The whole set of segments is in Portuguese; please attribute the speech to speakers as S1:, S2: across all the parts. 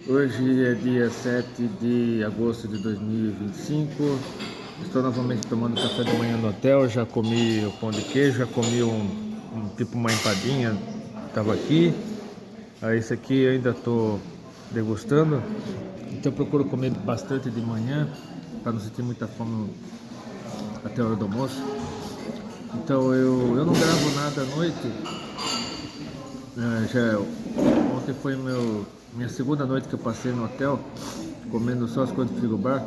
S1: Hoje é dia 7 de agosto de 2025. Estou novamente tomando café da manhã no hotel. Já comi o pão de queijo, já comi tipo uma empadinha, estava aqui. Esse aqui eu ainda estou degustando. Então eu procuro comer bastante de manhã para não sentir muita fome até a hora do almoço. Então eu não gravo nada à noite. Ontem foi minha segunda noite que eu passei no hotel, comendo só as coisas do frigobar.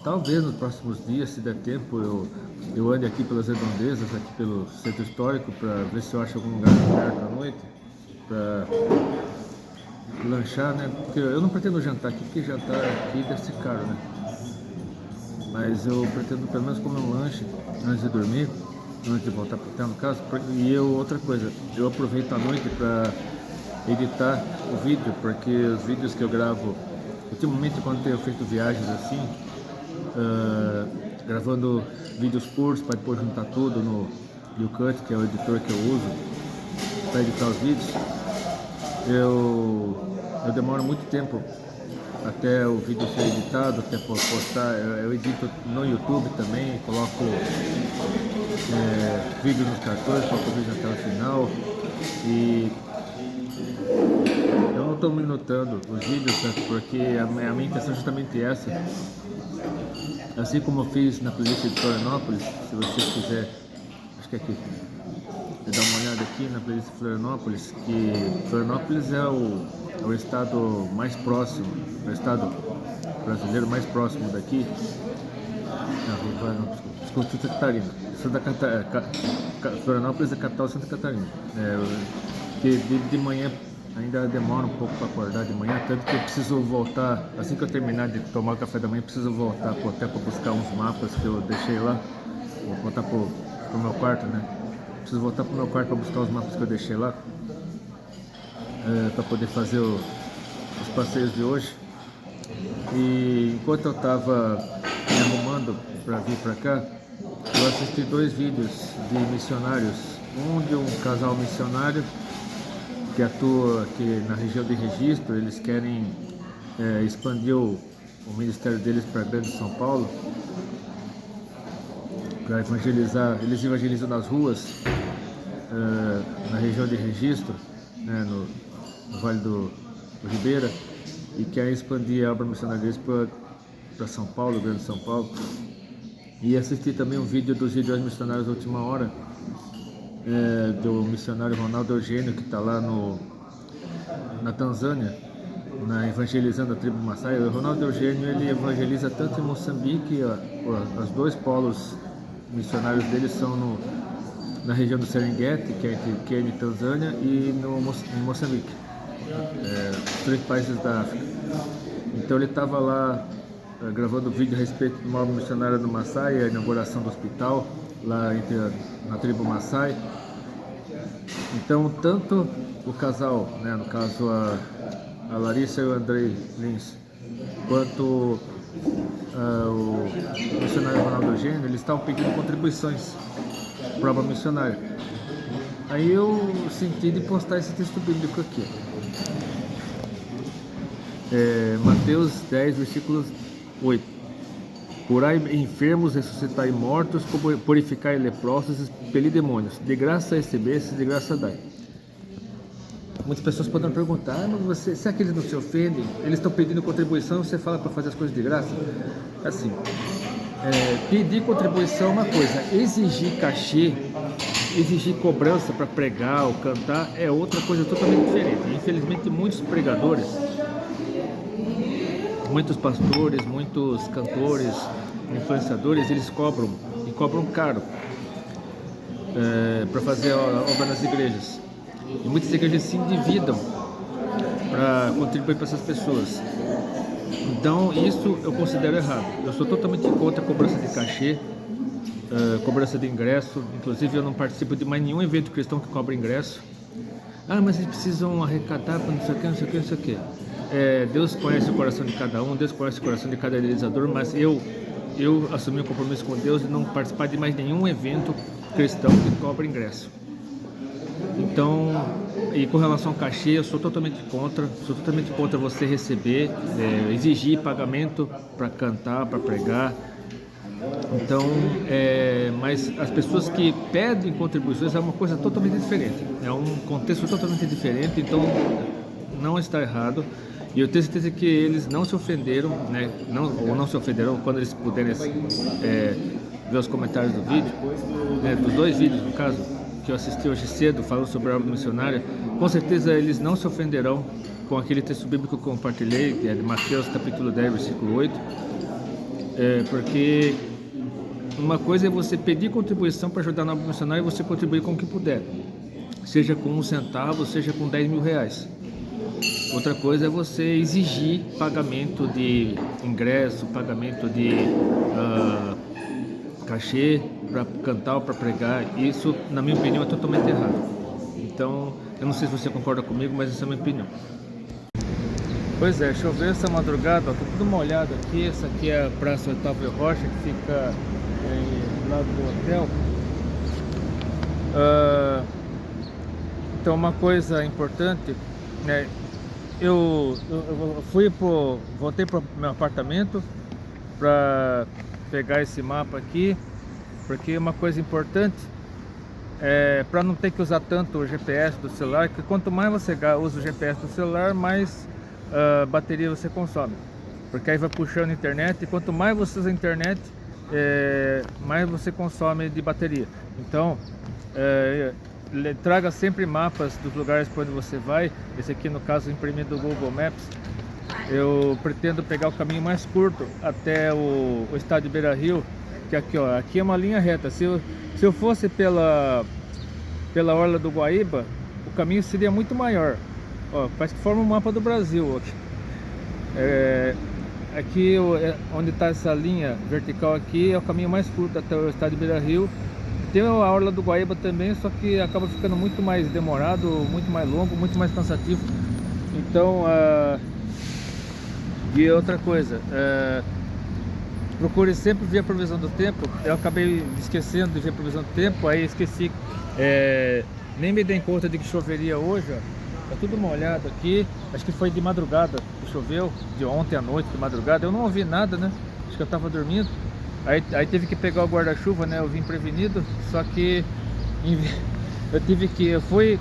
S1: Talvez nos próximos dias, se der tempo, eu ande aqui pelas redondezas, aqui pelo centro histórico, para ver se eu acho algum lugar aberto à noite, para lanchar, né? Porque eu não pretendo jantar aqui, porque jantar aqui deve ser caro, né? Mas eu pretendo pelo menos comer um lanche antes de dormir, antes de voltar para o hotel no caso. E outra coisa, eu aproveito a noite para editar o vídeo, porque os vídeos que eu gravo ultimamente, quando tenho feito viagens assim, gravando vídeos curtos para depois juntar tudo no YouCut, que é o editor que eu uso para editar os vídeos, eu demoro muito tempo até o vídeo ser editado, até postar. Eu edito no YouTube também, coloco vídeo nos cartões, coloco vídeo na tela final, e eu não estou minutando os vídeos, certo? Porque a minha intenção é justamente essa. Assim como eu fiz na playlist de Florianópolis, se você quiser, acho que é aqui, dá uma olhada aqui na playlist de Florianópolis, que Florianópolis é o estado mais próximo, o estado brasileiro mais próximo daqui. Desculpa, Santa Catarina. Florianópolis é a capital de Santa Catarina. Que de manhã ainda demora um pouco para acordar de manhã, tanto que eu preciso voltar, assim que eu terminar de tomar o café da manhã, preciso voltar pro hotel para buscar uns mapas que eu deixei lá. Vou voltar pro meu quarto, né? Preciso voltar pro meu quarto para buscar os mapas que eu deixei lá, para poder fazer os passeios de hoje. E enquanto eu estava me arrumando para vir para cá, eu assisti 2 vídeos de missionários, um de um casal missionário que atua aqui na região de Registro. Eles querem expandir o ministério deles para a Grande São Paulo, para evangelizar. Eles evangelizam nas ruas, na região de Registro, né, no Vale do Ribeira, e querem expandir a obra missionária deles para São Paulo, Grande São Paulo. E assisti também um vídeo dos Gideões Missionários da Última Hora, do missionário Ronaldo Eugênio, que está lá na Tanzânia, evangelizando a tribo Maasai. O Ronaldo Eugênio, ele evangeliza tanto em Moçambique, os 2 polos missionários dele são na região do Serengeti, que é entre Quênia e Tanzânia, e em Moçambique, os 3 países da África. Então ele estava lá gravando vídeo a respeito de uma obra missionária do Maasai, a inauguração do hospital lá na tribo Maasai. Então, tanto o casal, né, no caso a Larissa e o Andrei Lins, quanto o missionário Ronaldo Eugênio, eles estavam pedindo contribuições para a obra missionária. Aí eu senti de postar esse texto bíblico aqui. Mateus 10, versículos 8. Curai enfermos, ressuscitai mortos, purificai leprosos, expelir demônios. De graça recebestes, de graça dai. Muitas pessoas podem perguntar: mas será que eles não se ofendem? Eles estão pedindo contribuição, você fala para fazer as coisas de graça? Assim, pedir contribuição é uma coisa, exigir cachê, exigir cobrança para pregar ou cantar é outra coisa totalmente diferente. Infelizmente, muitos pregadores, muitos pastores, muitos cantores, influenciadores, eles cobram, e cobram caro para fazer a obra nas igrejas. E muitas igrejas se endividam para contribuir para essas pessoas. Então isso eu considero errado. Eu sou totalmente contra a cobrança de cachê, cobrança de ingresso. Inclusive eu não participo de mais nenhum evento cristão que cobra ingresso. Mas eles precisam arrecadar para não sei o que, não sei o que, não sei o que. Deus conhece o coração de cada um, Deus conhece o coração de cada realizador, mas eu assumi um compromisso com Deus de não participar de mais nenhum evento cristão que cobra ingresso. Então, e com relação ao cachê, eu sou totalmente contra você receber, exigir pagamento para cantar, para pregar. Então, mas as pessoas que pedem contribuições é uma coisa totalmente diferente, é um contexto totalmente diferente, então não está errado. E eu tenho certeza que eles não se ofenderam, né? Não se ofenderam quando eles puderem ver os comentários do vídeo, né? Dos dois vídeos, no caso, que eu assisti hoje cedo, falando sobre a obra missionária. Com certeza eles não se ofenderão com aquele texto bíblico que eu compartilhei, que é de Mateus capítulo 10, versículo 8, porque uma coisa é você pedir contribuição para ajudar na obra missionária e você contribuir com o que puder, seja com 1 centavo, seja com 10 mil reais. Outra coisa é você exigir pagamento de ingresso, pagamento de cachê para cantar ou para pregar. Isso, na minha opinião, é totalmente errado. Então, eu não sei se você concorda comigo, mas essa é a minha opinião. Pois é, choveu essa madrugada, tá tudo molhado aqui. Essa aqui é a Praça Otávio Rocha, que fica lá do hotel. Então, uma coisa importante, né? Eu voltei para o meu apartamento para pegar esse mapa aqui, porque uma coisa importante é para não ter que usar tanto o GPS do celular, que quanto mais você usa o GPS do celular, mais bateria você consome, porque aí vai puxando a internet, e quanto mais você usa a internet, mais você consome de bateria. Então, traga sempre mapas dos lugares para onde você vai. Esse aqui, no caso, imprimido do Google Maps. Eu pretendo pegar o caminho mais curto até o estádio Beira-Rio, que aqui, ó, aqui é uma linha reta. Se eu fosse pela orla do Guaíba, o caminho seria muito maior. Ó, parece que forma um mapa do Brasil. Aqui onde está essa linha vertical aqui é o caminho mais curto até o estádio Beira-Rio. Tem a orla do Guaíba também, só que acaba ficando muito mais demorado, muito mais longo, muito mais cansativo. Então, e outra coisa, procure sempre ver a previsão do tempo. Eu acabei esquecendo de ver a previsão do tempo, aí esqueci, nem me dei conta de que choveria hoje, ó. Tá tudo molhado aqui, acho que foi de madrugada que choveu, de ontem à noite, de madrugada. Eu não ouvi nada, né? Acho que eu tava dormindo. Aí teve que pegar o guarda-chuva, né? Eu vim prevenido, só que eu fui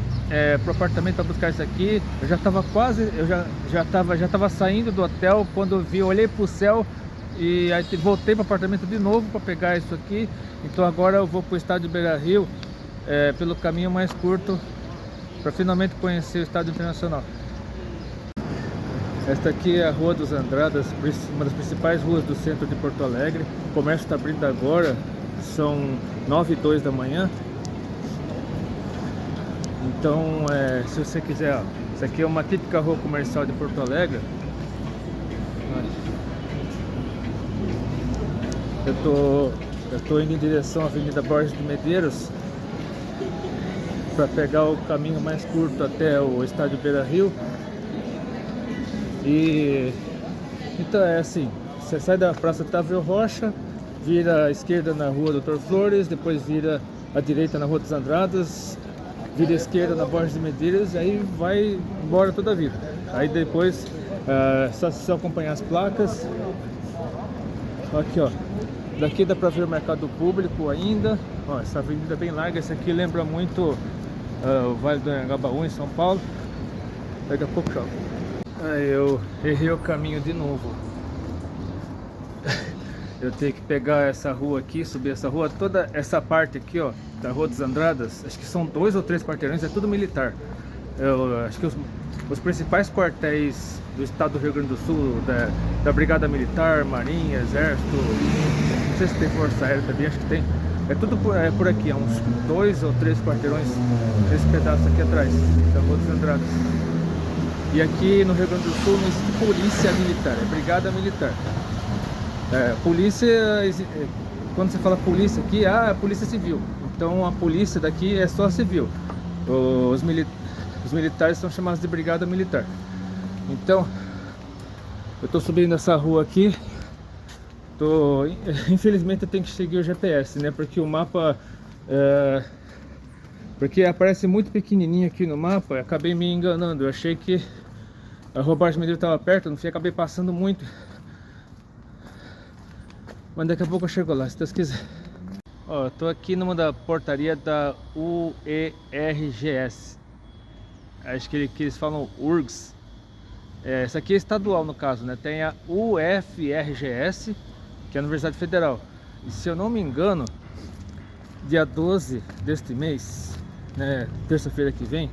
S1: pro apartamento para buscar isso aqui. Eu já tava quase, já tava saindo do hotel quando eu olhei pro céu e aí voltei pro apartamento de novo para pegar isso aqui. Então agora eu vou pro estádio Beira-Rio pelo caminho mais curto para finalmente conhecer o estádio Internacional. Esta aqui é a Rua dos Andradas, uma das principais ruas do centro de Porto Alegre. O comércio está abrindo agora, são 9h02 da manhã. Então, se você quiser, ó, isso aqui é uma típica rua comercial de Porto Alegre. Eu tô indo em direção à Avenida Borges de Medeiros para pegar o caminho mais curto até o estádio Beira-Rio. E então é assim, você sai da Praça Otávio Rocha, vira à esquerda na Rua Doutor Flores, depois vira à direita na Rua dos Andradas, vira à esquerda na Borges de Medeiros, e aí vai embora toda a vida. Aí depois, só acompanhar as placas. Aqui, ó, daqui dá pra ver o mercado público ainda. Ó, essa avenida é bem larga, essa aqui lembra muito o Vale do Anhangabaú, em São Paulo. Daqui a pouco chove. Eu errei o caminho de novo. Eu tenho que pegar essa rua aqui, subir essa rua, toda essa parte aqui, ó, da Rua dos Andradas. Acho que são 2 ou 3 quarteirões, é tudo militar. Eu acho que os principais quartéis do estado do Rio Grande do Sul, da Brigada Militar, Marinha, Exército, não sei se tem Força Aérea também, acho que tem. É tudo por aqui, há uns 2 ou 3 quarteirões nesse pedaço aqui atrás, da Rua dos Andradas. E aqui no Rio Grande do Sul não existe polícia militar, é brigada militar. Polícia, quando você fala polícia aqui, é polícia civil. Então a polícia daqui é só civil. Os militares são chamados de brigada militar. Então, eu estou subindo essa rua aqui. Infelizmente eu tenho que seguir o GPS, né? Porque o mapa porque aparece muito pequenininho aqui no mapa. Eu acabei me enganando, eu achei que a Rua Borges de Medeiros estava perto, não sei, acabei passando muito. Mas daqui a pouco eu chego lá, se Deus quiser. Ó, eu tô aqui numa da portaria da UERGS. Acho que eles falam URGS. Essa aqui é estadual no caso, né? Tem a UFRGS, que é a Universidade Federal. E se eu não me engano, dia 12 deste mês, né, terça-feira que vem,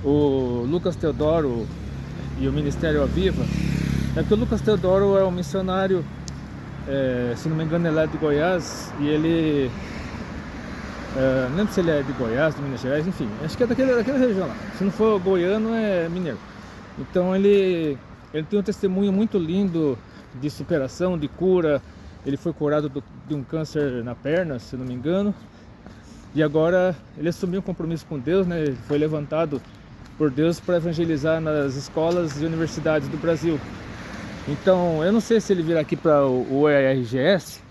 S1: o Lucas Teodoro e o Ministério Aviva, porque o Lucas Teodoro é um missionário, se não me engano ele é de Goiás, e ele, não lembro se ele é de Goiás, de Minas Gerais, enfim, acho que é daquela região lá, se não for goiano é mineiro. Então ele tem um testemunho muito lindo de superação, de cura. Ele foi curado de um câncer na perna, se não me engano. E agora ele assumiu um compromisso com Deus, né? Ele foi levantado por Deus para evangelizar nas escolas e universidades do Brasil. Então eu não sei se ele virá aqui para o UERGS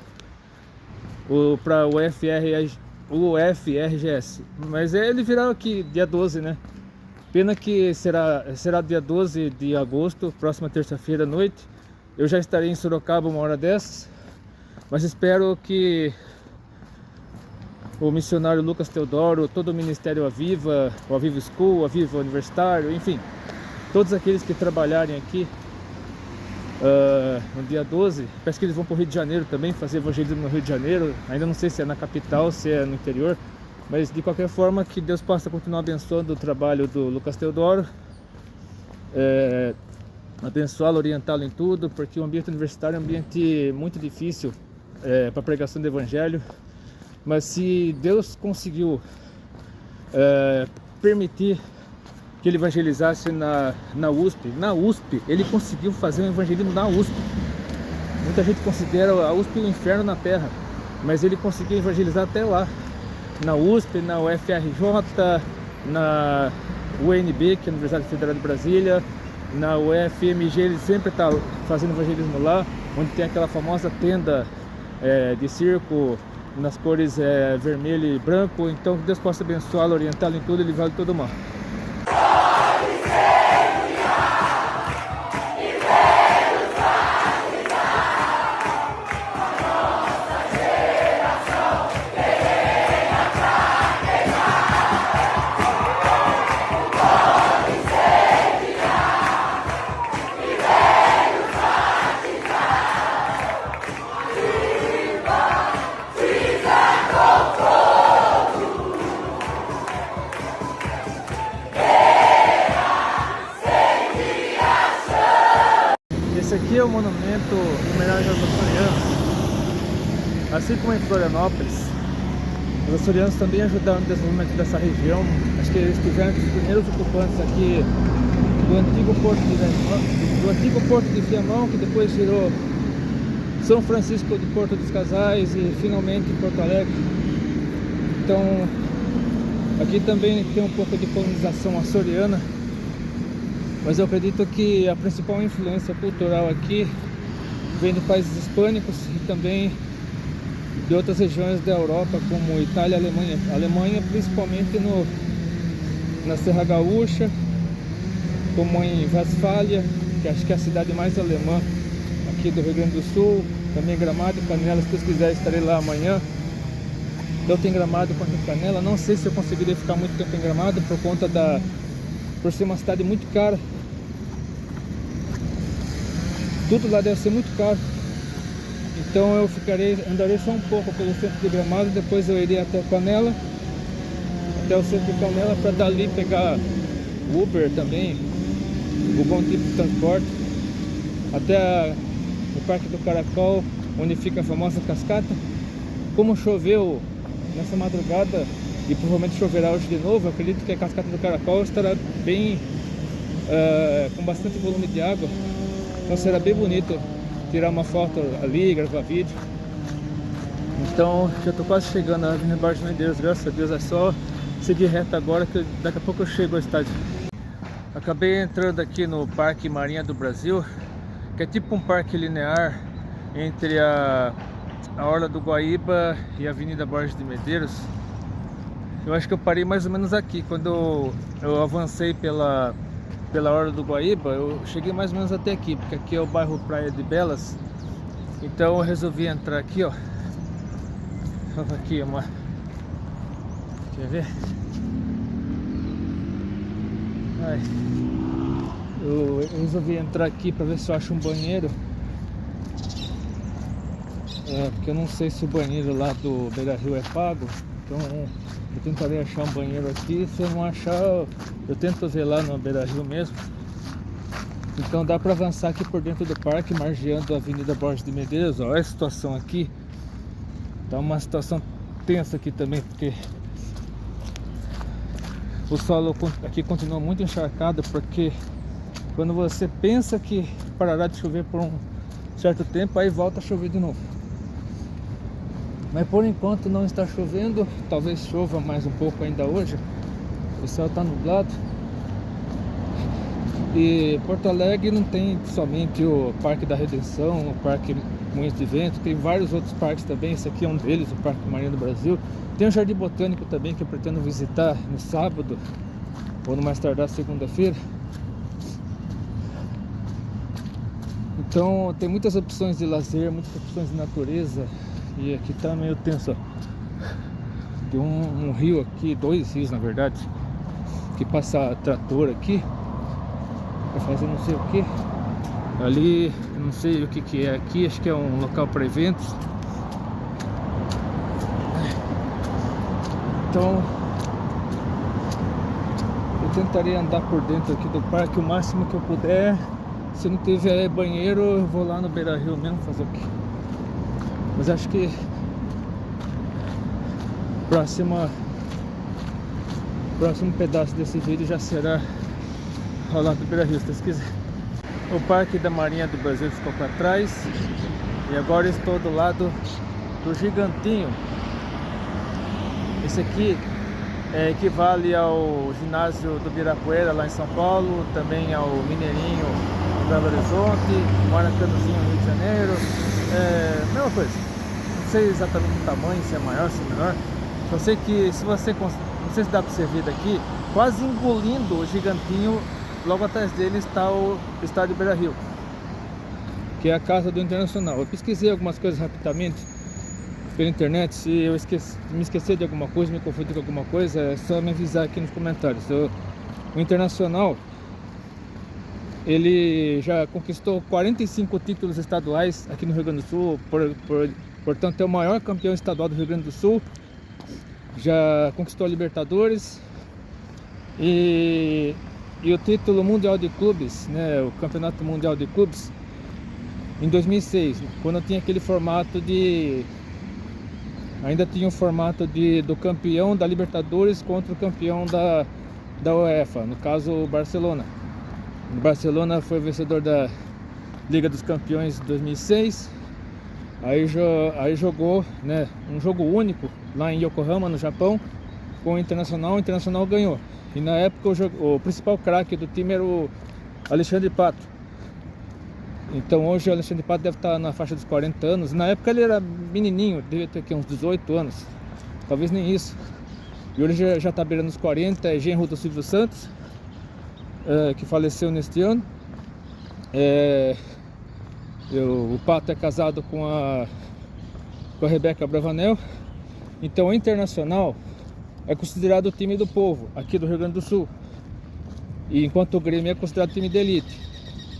S1: ou para o UFRGS, mas ele virá aqui dia 12, né? Pena que será dia 12 de agosto, próxima terça-feira à noite. Eu já estarei em Sorocaba uma hora dessas, mas espero que o missionário Lucas Teodoro, todo o Ministério Aviva, o Aviva School, o Aviva Universitário, enfim, todos aqueles que trabalharem aqui no dia 12, parece que eles vão para o Rio de Janeiro também, fazer evangelismo no Rio de Janeiro. Ainda não sei se é na capital, se é no interior, mas de qualquer forma que Deus possa continuar abençoando o trabalho do Lucas Teodoro, abençoá-lo, orientá-lo em tudo, porque o ambiente universitário é um ambiente muito difícil para a pregação do evangelho. Mas se Deus conseguiu permitir que ele evangelizasse na USP, ele conseguiu fazer um evangelismo na USP. Muita gente considera a USP o inferno na terra, mas ele conseguiu evangelizar até lá. Na USP, na UFRJ, na UNB, que é a Universidade Federal de Brasília, na UFMG, ele sempre está fazendo evangelismo lá, onde tem aquela famosa tenda de circo nas cores vermelho e branco. Então que Deus possa abençoá-lo, orientá-lo em tudo, ele vale todo mal. Esse aqui é o monumento em homenagem aos açorianos. Assim como em Florianópolis, os açorianos também ajudaram no desenvolvimento dessa região. Acho que eles tiveram os primeiros ocupantes aqui do antigo Porto de Viamão, que depois virou São Francisco de Porto dos Casais e finalmente Porto Alegre. Então aqui também tem um pouco de colonização açoriana, mas eu acredito que a principal influência cultural aqui vem de países hispânicos e também de outras regiões da Europa, como Itália e Alemanha. Alemanha principalmente na Serra Gaúcha, como em Westfália, que acho que é a cidade mais alemã aqui do Rio Grande do Sul. Também Gramado e Canela, se Deus quiser estarei lá amanhã. Tanto em Gramado quanto em Canela. Não sei se eu conseguiria ficar muito tempo em Gramado por ser uma cidade muito cara. Tudo lá deve ser muito caro. Então eu andarei só um pouco pelo centro de Gramado, depois eu irei até Canela, até o centro de Canela, para dali pegar Uber também, o bom tipo de transporte, até o Parque do Caracol, onde fica a famosa cascata. Como choveu nessa madrugada e provavelmente choverá hoje de novo, eu acredito que a cascata do Caracol estará bem, com bastante volume de água, então será bem bonito tirar uma foto ali, gravar vídeo. Então já estou quase chegando na Avenida Borges de Medeiros, graças a Deus. É só seguir reto agora que daqui a pouco eu chego ao estádio. Acabei entrando aqui no Parque Marinha do Brasil, que é tipo um parque linear entre a Orla do Guaíba e a Avenida Borges de Medeiros. Eu acho que eu parei mais ou menos aqui. Quando eu avancei pela Orla do Guaíba, eu cheguei mais ou menos até aqui, porque aqui é o bairro Praia de Belas. Então eu resolvi entrar aqui, ó. Aqui uma... Quer ver? Ai. Eu resolvi entrar aqui pra ver se eu acho um banheiro. Porque eu não sei se o banheiro lá do Beira-Rio é pago. Então eu tentarei achar um banheiro aqui. Se eu não achar, eu tento ver lá no Beira-Rio mesmo. Então dá pra avançar aqui por dentro do parque, margeando a Avenida Borges de Medeiros. Olha a situação aqui. Tá uma situação tensa aqui também, porque o solo aqui continua muito encharcado, porque quando você pensa que parará de chover por um certo tempo, aí volta a chover de novo. Mas por enquanto não está chovendo, talvez chova mais um pouco ainda hoje. O céu está nublado. E Porto Alegre não tem somente o Parque da Redenção, o Parque Moinhos de Vento, tem vários outros parques também. Esse aqui é um deles, o Parque Marinha do Brasil. Tem o Jardim Botânico também, que eu pretendo visitar no sábado, ou no mais tardar segunda-feira. Então tem muitas opções de lazer, muitas opções de natureza. E aqui tá meio tenso, ó. Tem um rio aqui, dois rios na verdade, que passa trator aqui pra fazer não sei o que. Ali, eu não sei o que é aqui, acho que é um local para eventos. Então eu tentarei andar por dentro aqui do parque o máximo que eu puder. Se não tiver banheiro, eu vou lá no Beira-Rio mesmo fazer o quê? Mas acho que próximo pedaço desse vídeo já será ao lado do Beira-Rio, se vocês quiserem. O Parque da Marinha do Brasil ficou para trás e agora estou do lado do Gigantinho. Esse aqui equivale ao ginásio do Ibirapuera lá em São Paulo, também ao Mineirinho em Belo Horizonte, Maracanazinho no Rio de Janeiro. Mesma coisa, não sei exatamente o tamanho, se é maior, se é menor. Só sei que se você, não sei se dá para você ver daqui, quase engolindo o Gigantinho, logo atrás dele está o Estádio Beira-Rio, que é a casa do Internacional. Eu pesquisei algumas coisas rapidamente pela internet. Se eu me esquecer de alguma coisa, me confundir com alguma coisa, é só me avisar aqui nos comentários. O Internacional, ele já conquistou 45 títulos estaduais aqui no Rio Grande do Sul, portanto é o maior campeão estadual do Rio Grande do Sul. Já conquistou a Libertadores e o título mundial de clubes, né, o campeonato mundial de clubes, em 2006, quando tinha aquele formato de... Ainda tinha o formato do campeão da Libertadores contra o campeão da UEFA, no caso o Barcelona. O Barcelona foi o vencedor da Liga dos Campeões de 2006. Aí jogou, né, um jogo único lá em Yokohama, no Japão, com o Internacional. O Internacional ganhou. E na época o principal craque do time era o Alexandre Pato. Então hoje o Alexandre Pato deve estar na faixa dos 40 anos. Na época ele era menininho, devia ter aqui uns 18 anos, talvez nem isso. E hoje já está beirando os 40, é genro do Silvio Santos, que faleceu neste ano. O Pato é casado com a Rebeca Bravanel. Então o Internacional é considerado o time do povo aqui do Rio Grande do Sul, e enquanto o Grêmio é considerado time de elite.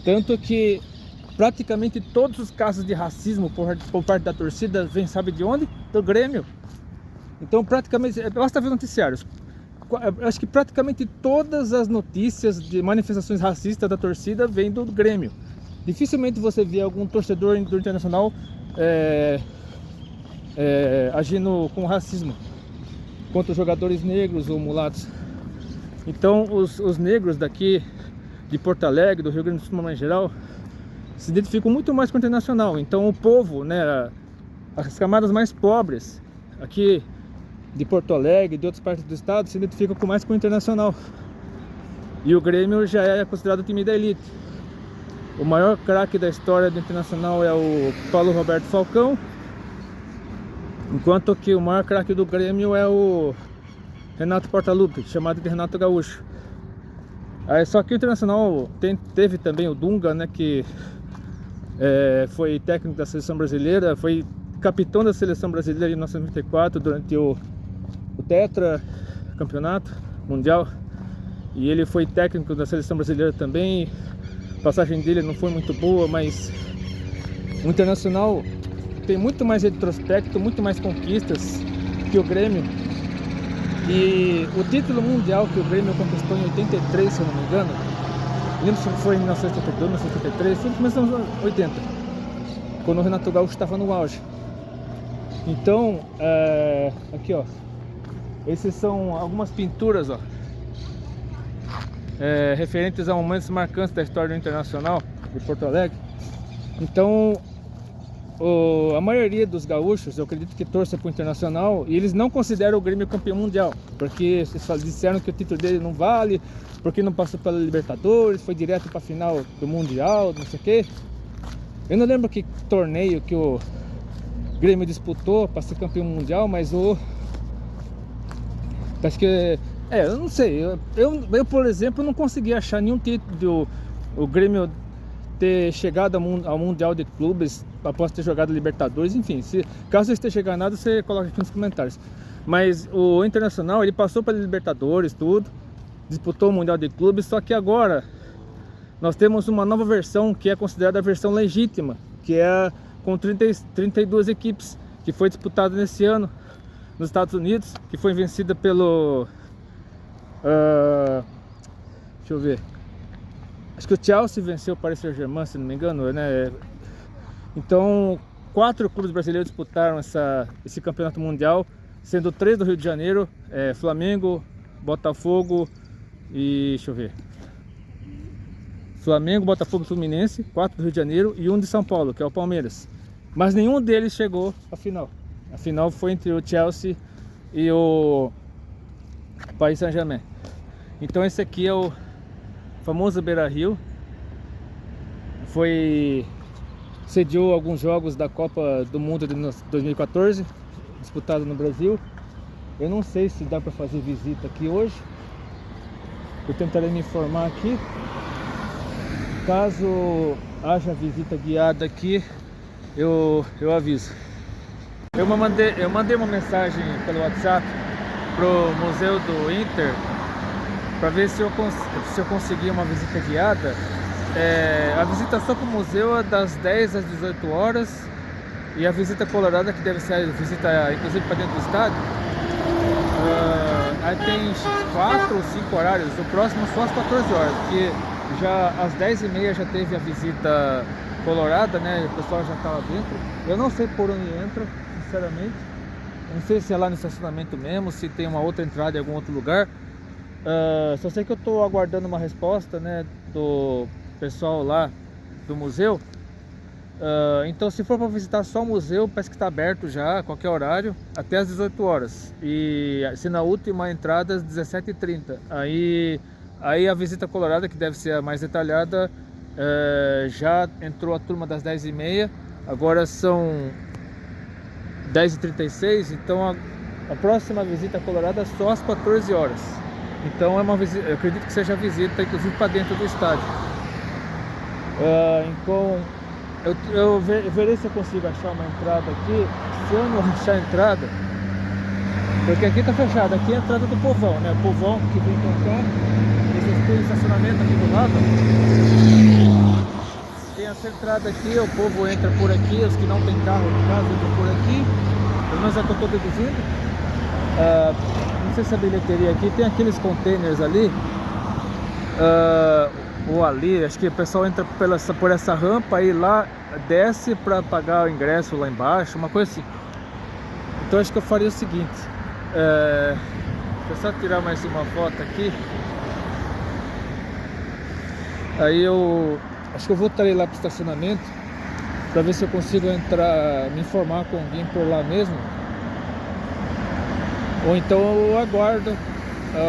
S1: Tanto que praticamente todos os casos de racismo por parte da torcida vem, sabe de onde? Do Grêmio. Então praticamente, basta ver noticiários, acho que praticamente todas as notícias de manifestações racistas da torcida vêm do Grêmio. Dificilmente você vê algum torcedor do Internacional agindo com racismo contra os jogadores negros ou mulatos. Então os negros daqui de Porto Alegre, do Rio Grande do Sul, em geral, se identificam muito mais com o Internacional. Então o povo, né, as camadas mais pobres aqui de Porto Alegre, de outras partes do estado, se identificam mais com o Internacional. E o Grêmio já é considerado o time da elite. O maior craque da história do Internacional é o Paulo Roberto Falcão, enquanto que o maior craque do Grêmio é o
S2: Renato Portaluppi, chamado de Renato Gaúcho. Aí, só que o Internacional teve também o Dunga, né, que foi técnico da seleção brasileira, foi capitão da seleção brasileira em 1994 durante o Tetra Campeonato Mundial, e ele foi técnico da seleção brasileira também. A passagem dele não foi muito boa, mas o Internacional tem muito mais retrospecto, muito mais conquistas que o Grêmio. E o título mundial que o Grêmio conquistou em 83, se eu não me engano, lembro se foi em 1982, 1983, foi no começo dos anos 80, quando o Renato Gaúcho estava no auge. Então, aqui ó, esses são algumas pinturas, ó, referentes a momentos marcantes da história do Internacional de Porto Alegre. Então, a maioria dos gaúchos, eu acredito que torce para o Internacional, e eles não consideram o Grêmio campeão mundial, porque eles disseram que o título dele não vale, porque não passou pela Libertadores, foi direto para a final do Mundial, não sei o que. Eu não lembro que torneio que o Grêmio disputou para ser campeão mundial, mas acho que eu não sei, eu por exemplo não consegui achar nenhum título o Grêmio ter chegado ao Mundial de Clubes após ter jogado Libertadores. Enfim, caso eu esteja enganado, você coloca aqui nos comentários. Mas o Internacional, ele passou pela Libertadores, tudo, disputou o Mundial de Clubes, só que agora nós temos uma nova versão que é considerada a versão legítima, que é com 32 equipes, que foi disputada nesse ano nos Estados Unidos, que foi vencida pelo deixa eu ver, acho que o Chelsea venceu o Paris Saint-Germain, se não me engano, né? Então, 4 clubes brasileiros disputaram esse campeonato mundial, sendo 3 do Rio de Janeiro, Flamengo, Botafogo e, deixa eu ver, Flamengo, Botafogo e Fluminense, 4 do Rio de Janeiro e 1 de São Paulo, que é o Palmeiras. Mas nenhum deles chegou à final. A final foi entre o Chelsea e o Paris Saint-Germain. Então esse aqui é o famoso Beira-Rio. Sediou alguns jogos da Copa do Mundo de 2014, disputado no Brasil. Eu não sei se dá para fazer visita aqui hoje. Eu tentarei me informar aqui. Caso haja visita guiada aqui, eu aviso. Eu mandei uma mensagem pelo WhatsApp pro Museu do Inter para ver se eu conseguia uma visita guiada. A visita só para o museu é das 10 às 18 horas, e a visita colorada, que deve ser a visita inclusive para dentro do estádio, aí tem 4 ou 5 horários. O próximo só às 14 horas, porque já às 10h30 já teve a visita colorada, né? O pessoal já está lá dentro. Eu não sei por onde entra, sinceramente. Não sei se é lá no estacionamento mesmo, se tem uma outra entrada em algum outro lugar. Só sei que eu estou aguardando uma resposta, né, do pessoal lá do museu. Então, se for para visitar só o museu, parece que está aberto já a qualquer horário até às 18 horas. E se na última entrada às 17h30. Aí a visita colorada, que deve ser a mais detalhada, já entrou a turma das 10h30. Agora são 10h36, então a próxima visita colorada é só às 14 horas. Então é uma visita, eu acredito que seja a visita inclusive para dentro do estádio. Então eu verei se eu consigo achar uma entrada aqui. Se eu não achar a entrada, porque aqui tá fechado, aqui é a entrada do povão, né? O povão que vem pra cá, tem estacionamento aqui do lado. Tem essa entrada aqui, o povo entra por aqui, os que não tem carro no caso entram por aqui. Pelo menos é o que eu estou deduzindo. Não sei se a bilheteria aqui tem aqueles containers ali, ou ali, acho que o pessoal entra por essa rampa e lá desce para pagar o ingresso lá embaixo, uma coisa assim. Então acho que eu faria o seguinte, deixa eu só tirar mais uma foto aqui. Aí eu acho que eu voltarei lá para o estacionamento para ver se eu consigo entrar, me informar com alguém por lá mesmo. Ou então eu aguardo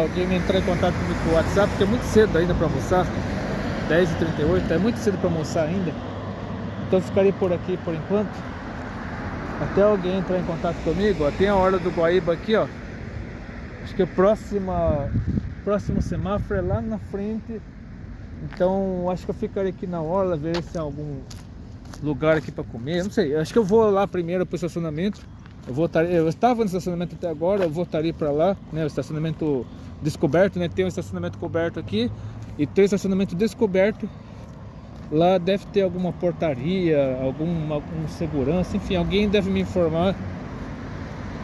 S2: alguém me entrar em contato comigo pelo WhatsApp, porque é muito cedo ainda para almoçar. 10h38, é muito cedo para almoçar ainda. Então eu ficarei por aqui por enquanto, até alguém entrar em contato comigo. Tem a Orla do Guaíba aqui, ó. Acho que o próximo semáforo é lá na frente. Então acho que eu ficarei aqui na orla, ver se tem algum lugar aqui para comer. Não sei, acho que eu vou lá primeiro pro estacionamento. Eu estava no estacionamento até agora, eu voltaria para lá, né? O estacionamento descoberto, né? Tem um estacionamento coberto aqui e tem um estacionamento descoberto. Lá deve ter alguma portaria, algum segurança, enfim, alguém deve me informar.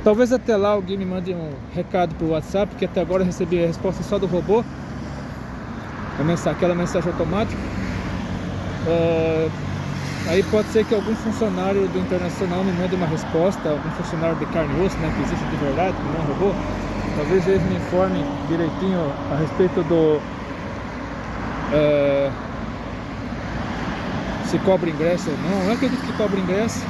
S2: Talvez até lá alguém me mande um recado pro WhatsApp, porque até agora eu recebi a resposta só do robô, aquela mensagem automática. Aí pode ser que algum funcionário do Internacional me mande uma resposta, algum funcionário de carne e osso, né, que existe de verdade, que não é um robô. Talvez eles me informem direitinho a respeito do se cobra ingresso ou não. Eu acredito que cobra ingresso.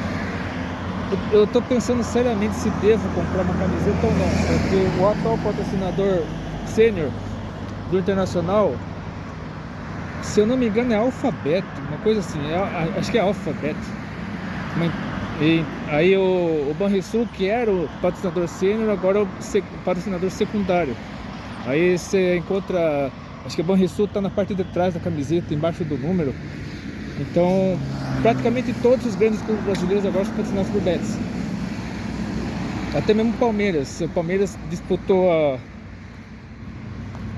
S2: Eu estou pensando seriamente se devo comprar uma camiseta ou não, porque o atual patrocinador sênior do Internacional, se eu não me engano, é Alfabeto, uma coisa assim, acho que é Alfabeto. E aí o Banrisul, que era o patrocinador sênior, agora é o patrocinador secundário. Aí você encontra, acho que o Banrisul está na parte de trás da camiseta, embaixo do número. Então, praticamente todos os grandes clubes brasileiros agora são patrocinados por Betis. Até mesmo o Palmeiras. O Palmeiras disputou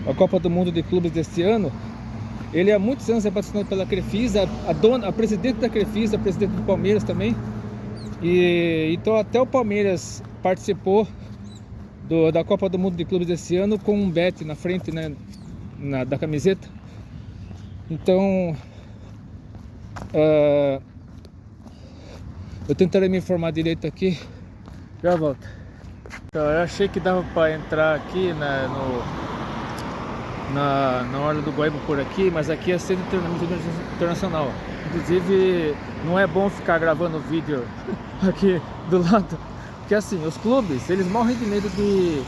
S2: a Copa do Mundo de Clubes deste ano. Ele há muitos anos é patrocinado pela Crefisa, a presidente da Crefisa, a presidente do Palmeiras também. Então até o Palmeiras participou da Copa do Mundo de Clubes desse ano com um Bet na frente, né, da camiseta. Então eu tentarei me informar direito aqui. Já volto. Então, eu achei que dava para entrar aqui na orla do Guaíba por aqui, mas aqui é centro de treinamento internacional. Inclusive não é bom ficar gravando vídeo aqui do lado, porque assim, os clubes, eles morrem de medo de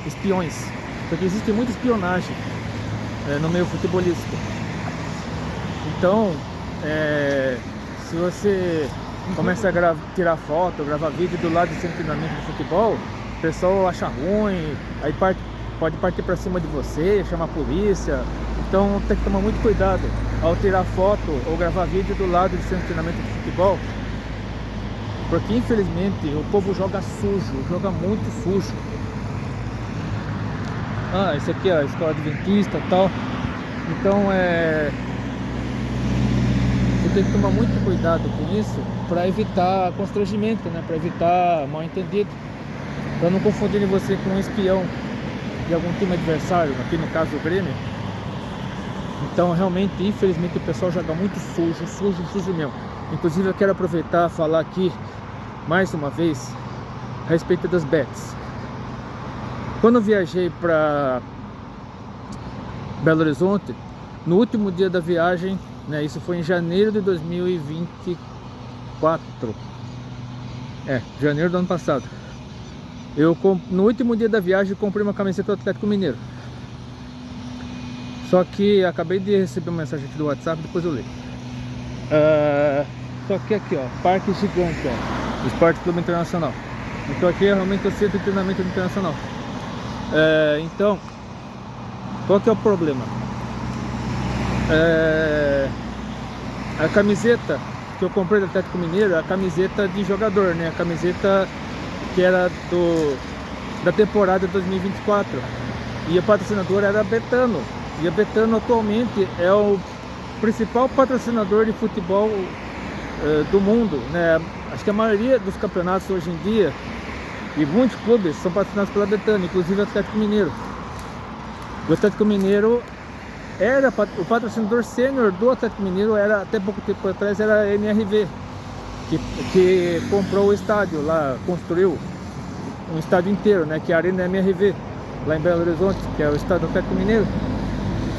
S2: espiões, porque existe muita espionagem no meio futebolístico. Então se você começa a tirar foto, gravar vídeo do lado do centro de treinamento de futebol, o pessoal acha ruim, aí pode partir para cima de você, chamar a polícia. Então tem que tomar muito cuidado ao tirar foto ou gravar vídeo do lado do centro de treinamento de futebol, porque infelizmente o povo joga sujo, joga muito sujo. Esse aqui é a escola adventista e tal. Então você tem que tomar muito cuidado com isso para evitar constrangimento, né? Para evitar mal entendido, para não confundirem você com um espião de algum time adversário, aqui no caso o Grêmio. Então realmente, infelizmente, o pessoal joga muito sujo mesmo. Inclusive eu quero aproveitar e falar aqui mais uma vez a respeito das bets. Quando eu viajei para Belo Horizonte, no último dia da viagem, né, isso foi em janeiro de 2024, janeiro do ano passado, no último dia da viagem comprei uma camiseta do Atlético Mineiro. Só que acabei de receber uma mensagem aqui do WhatsApp, depois eu leio. Só que aqui, ó, Parque Gigante, ó, Esporte Clube Internacional. Então aqui é realmente o centro de treinamento internacional. Então, qual que é o problema? A camiseta que eu comprei do Atlético Mineiro é a camiseta de jogador, né? A camiseta que era da temporada 2024. E o patrocinador era a Betano. E a Betano atualmente é o principal patrocinador de futebol do mundo, né? Acho que a maioria dos campeonatos hoje em dia e muitos clubes são patrocinados pela Betano, inclusive o Atlético Mineiro. O Atlético Mineiro era o patrocinador sênior do Atlético Mineiro, era até pouco tempo atrás era a MRV, que comprou o estádio lá, construiu um estádio inteiro, né, que é a Arena MRV, lá em Belo Horizonte, que é o estádio do Atlético Mineiro.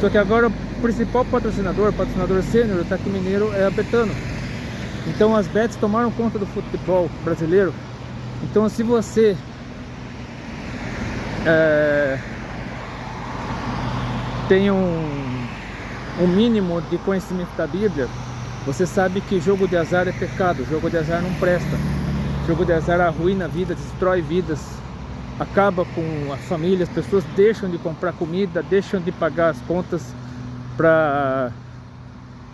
S2: Só que agora o principal patrocinador sênior do Atlético Mineiro é a Betano. Então as bets tomaram conta do futebol brasileiro. Então se você tem um mínimo de conhecimento da Bíblia, você sabe que jogo de azar é pecado, jogo de azar não presta, jogo de azar arruína vidas, destrói vidas. acaba com a família, as pessoas deixam de comprar comida, deixam de pagar as contas para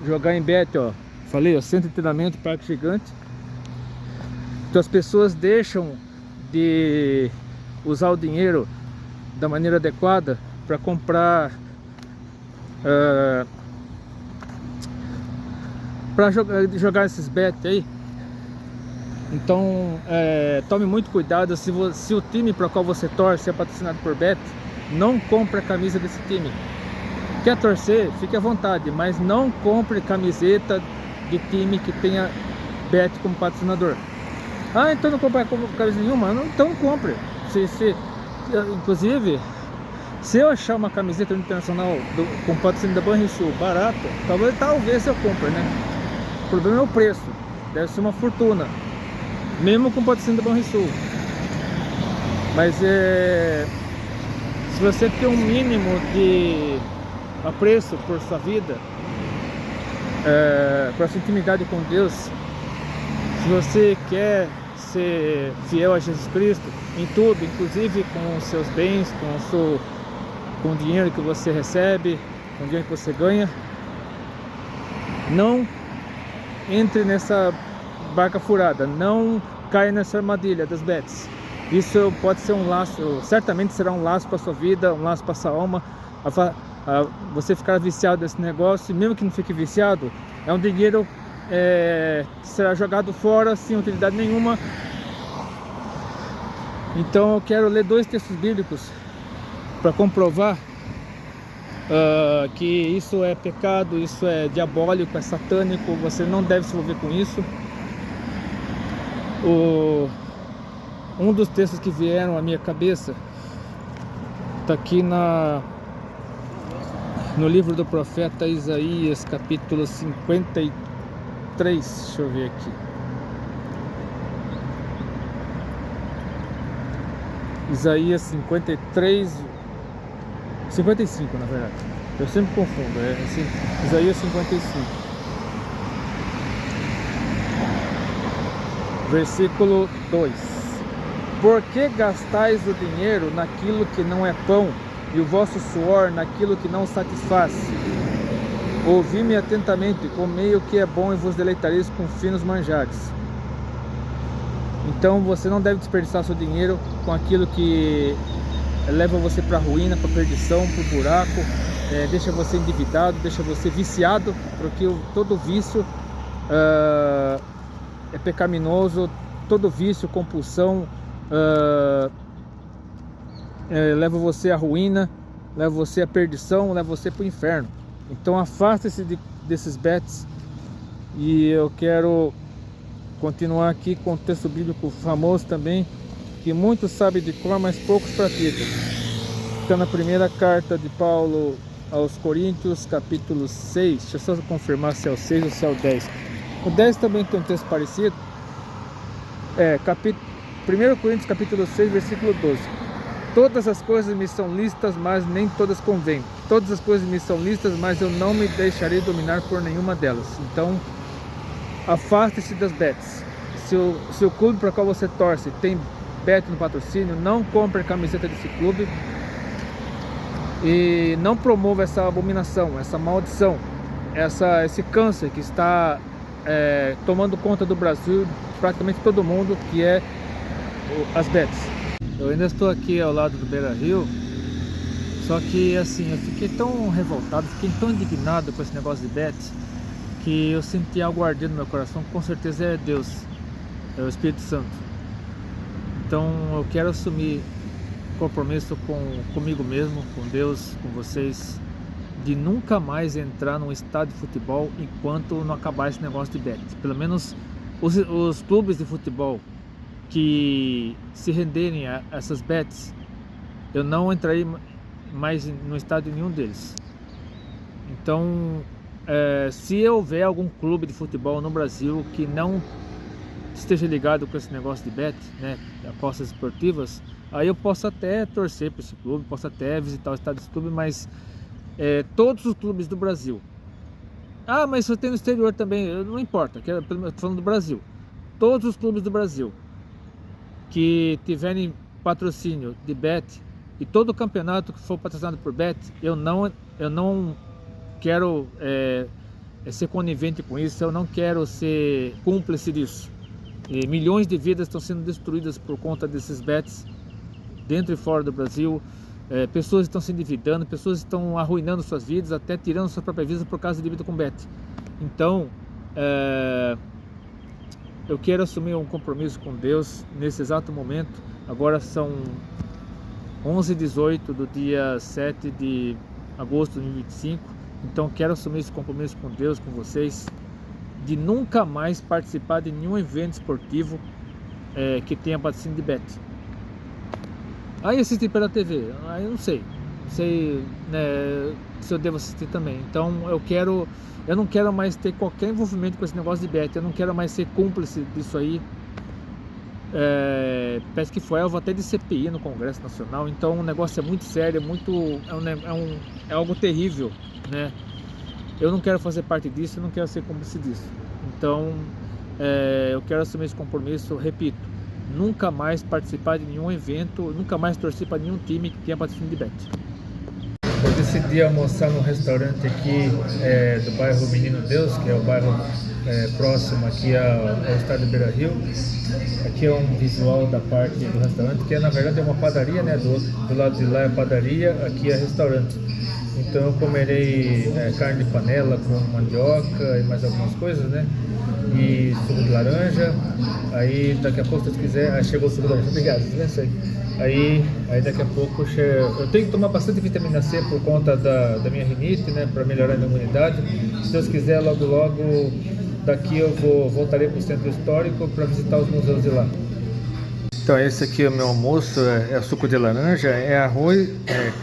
S2: jogar em bet, ó. Falei, ó, centro de treinamento, parque gigante. Então as pessoas deixam de usar o dinheiro da maneira adequada para comprar, para jogar esses bets aí. Então tome muito cuidado. Se o time para o qual você torce é patrocinado por bet, não compre a camisa desse time. Quer torcer? Fique à vontade, mas não compre camiseta de time que tenha bet como patrocinador. Ah, então não compre camisa nenhuma? Não, então não compre. Inclusive, se eu achar uma camiseta internacional com patrocínio da Banrisul barato, talvez eu compre, né? O problema é o preço, deve ser uma fortuna, mesmo com patrocínio da Banrisul. Mas se você tem um mínimo de apreço por sua vida, por sua intimidade com Deus, se você quer ser fiel a Jesus Cristo em tudo, inclusive com os seus bens, com o dinheiro que você recebe, com o dinheiro que você ganha, não entre nessa barca furada, não caia nessa armadilha das bets. Isso pode ser um laço, certamente será um laço para sua vida, um laço para sua alma, você ficar viciado nesse negócio. E mesmo que não fique viciado, é um dinheiro que será jogado fora sem utilidade nenhuma. Então eu quero ler 2 textos bíblicos para comprovar que isso é pecado, isso é diabólico, é satânico, você não deve se envolver com isso. Um dos textos que vieram à minha cabeça está aqui no livro do profeta Isaías, capítulo 53, deixa eu ver aqui. Isaías 55, na verdade. Eu sempre confundo, Isaías 55. Versículo 2. Por que gastais o dinheiro naquilo que não é pão, e o vosso suor naquilo que não satisfaz? Ouvi-me atentamente, comei o que é bom e vos deleitareis com finos manjares. Então você não deve desperdiçar seu dinheiro com aquilo que leva você para a ruína, para a perdição, para o buraco, deixa você endividado, deixa você viciado, porque todo vício é pecaminoso, todo vício, compulsão, leva você à ruína, leva você à perdição, leva você para o inferno. Então afaste-se desses bets. E eu quero continuar aqui com um texto bíblico famoso também, que muitos sabem de cor, mas poucos praticam. Está na primeira carta de Paulo aos Coríntios, capítulo 6. Deixa eu só confirmar se é o 6 ou se é o 10. O 10 também tem um texto parecido. 1 Coríntios capítulo 6, versículo 12. Todas as coisas me são lícitas, mas nem todas convêm. Todas as coisas me são lícitas, mas eu não me deixarei dominar por nenhuma delas. Então, afaste-se das bets. Se o clube para o qual você torce tem bet no patrocínio, não compre a camiseta desse clube. E não promova essa abominação, essa maldição, esse câncer que está tomando conta do Brasil, praticamente todo mundo, que é as bets. Eu ainda estou aqui ao lado do Beira-Rio, só que assim, eu fiquei tão revoltado, fiquei tão indignado com esse negócio de bets, que eu senti algo ardendo no meu coração. Com certeza é Deus, é o Espírito Santo. Então eu quero assumir compromisso comigo mesmo, com Deus, com vocês, de nunca mais entrar num estádio de futebol enquanto não acabar esse negócio de bet. Pelo menos os clubes de futebol que se renderem a essas bets, eu não entrarei mais no estádio nenhum deles. Então, se houver algum clube de futebol no Brasil que não esteja ligado com esse negócio de bet, né, apostas esportivas, aí eu posso até torcer para esse clube, posso até visitar o estádio desse clube, mas todos os clubes do Brasil. Ah, mas só tem no exterior também, não importa, estou falando do Brasil. Todos os clubes do Brasil que tiverem patrocínio de Bet e todo campeonato que for patrocinado por Bet, eu não quero ser conivente com isso, eu não quero ser cúmplice disso. E milhões de vidas estão sendo destruídas por conta desses bets dentro e fora do Brasil. Pessoas estão se endividando, pessoas estão arruinando suas vidas, até tirando sua própria vida por causa de dívida com bet. Então, eu quero assumir um compromisso com Deus nesse exato momento. Agora são 11h18 do dia 7 de agosto de 2025. Então quero assumir esse compromisso com Deus, com vocês, de nunca mais participar de nenhum evento esportivo que tenha patrocínio de bet. Aí assistir pela TV, aí eu não sei, né, se eu devo assistir também. Então eu não quero mais ter qualquer envolvimento com esse negócio de bet, eu não quero mais ser cúmplice disso aí. Parece que foi alvo até de CPI no Congresso Nacional. Então o negócio é muito sério, é algo terrível, né? Eu não quero fazer parte disso, eu não quero ser cúmplice disso. Então eu quero assumir esse compromisso, repito, nunca mais participar de nenhum evento, nunca mais torcer para nenhum time que tenha patrocínio de bet. Eu decidi almoçar num restaurante aqui do bairro Menino Deus, que é o bairro próximo aqui ao estádio Beira-Rio. Aqui é um visual da parte do restaurante, que na verdade é uma padaria, né? Do lado de lá é padaria, aqui é restaurante. Então eu comerei carne de panela com mandioca e mais algumas coisas, né? E suco de laranja. Aí daqui a pouco, se quiser, chegou o suco de laranja. Obrigado, aí daqui a pouco eu tenho que tomar bastante vitamina C por conta da minha rinite, né? Para melhorar a imunidade. Se Deus quiser, logo daqui eu voltarei para o centro histórico para visitar os museus de lá. Então esse aqui é o meu almoço, é suco de laranja, é arroz,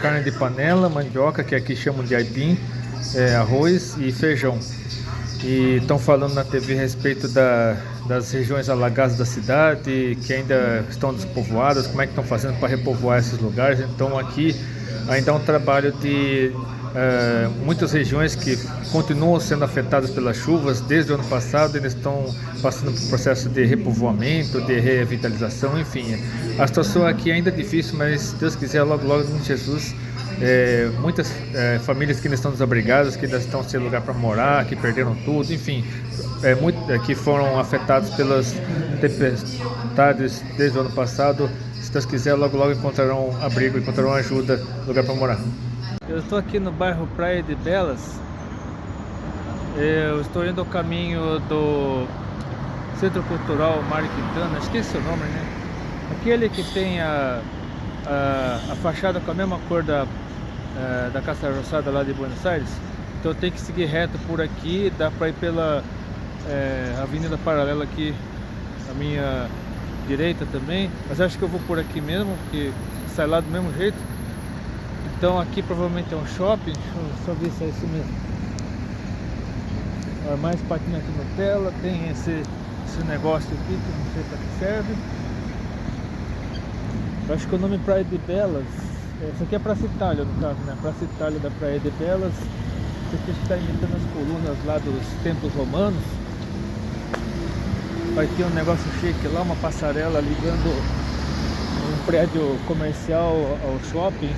S2: carne de panela, mandioca, que aqui chamam de aipim, arroz e feijão. E estão falando na TV a respeito das regiões alagadas da cidade, que ainda estão despovoadas, como é que estão fazendo para repovoar esses lugares. Então aqui ainda há um trabalho de muitas regiões que continuam sendo afetadas pelas chuvas desde o ano passado, eles estão passando por um processo de repovoamento, de revitalização, enfim. A situação aqui ainda é difícil, mas se Deus quiser, logo em Jesus, muitas famílias que ainda estão desabrigadas, que ainda estão sem lugar para morar, que perderam tudo, enfim, que foram afetados pelas tempestades desde o ano passado. Se Deus quiser, logo encontrarão abrigo, encontrarão ajuda, lugar para morar. Eu estou aqui no bairro Praia de Belas. Eu estou indo ao caminho do Centro Cultural Mário Quintana, esqueci o nome, né? Aquele que tem a fachada com a mesma cor da Casa Rosada lá de Buenos Aires. Então eu tenho que seguir reto por aqui, dá para ir pela avenida paralela aqui à minha direita também, mas acho que eu vou por aqui mesmo, porque sai lá do mesmo jeito. Então aqui provavelmente é um shopping, deixa eu só ver se é isso mesmo. Mais patinete Nutella, tem esse negócio aqui que eu não sei para que serve. Eu acho que o nome Praia de Belas, essa aqui é Praça Itália no caso, né? Praça Itália da Praia de Belas. Esse aqui está imitando as colunas lá dos templos romanos. Vai ter um negócio chique lá, uma passarela ligando um prédio comercial ao shopping.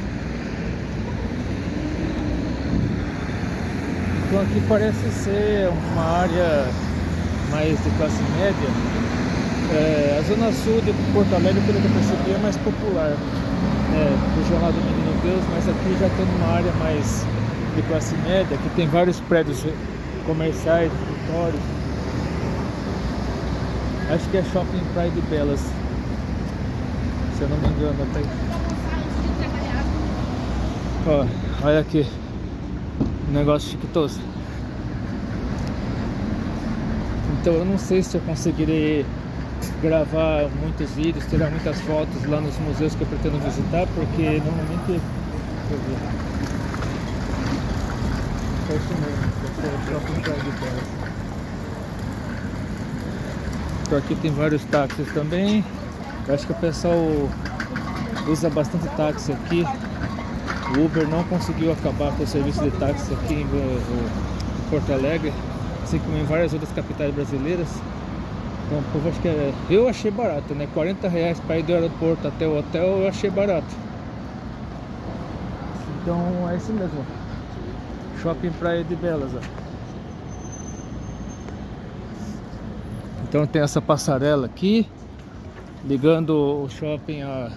S2: Então aqui parece ser uma área mais de classe média. A zona sul de Porto Alegre, pelo que eu percebi, é mais popular, região lá do Menino Deus, mas aqui já tem uma área mais de classe média, que tem vários prédios comerciais, escritórios. Acho que é Shopping Praia de Belas, se eu não me engano. Até. Ó, olha aqui, negócio chiquitoso. Então eu não sei se eu conseguirei gravar muitos vídeos, tirar muitas fotos lá nos museus que eu pretendo visitar, porque normalmente, deixa eu ver, é isso mesmo, Shopping Praia de Belas. Então aqui tem vários táxis também. Eu acho que o pessoal usa bastante táxi aqui. O Uber não conseguiu acabar com o serviço de táxi aqui em Porto Alegre, assim como em várias outras capitais brasileiras. Então, o povo acho que eu achei barato, né? R$ 40 para ir do aeroporto até o hotel, eu achei barato. Então é isso mesmo. Shopping Praia de Belas, ó. Então tem essa passarela aqui, ligando o shopping a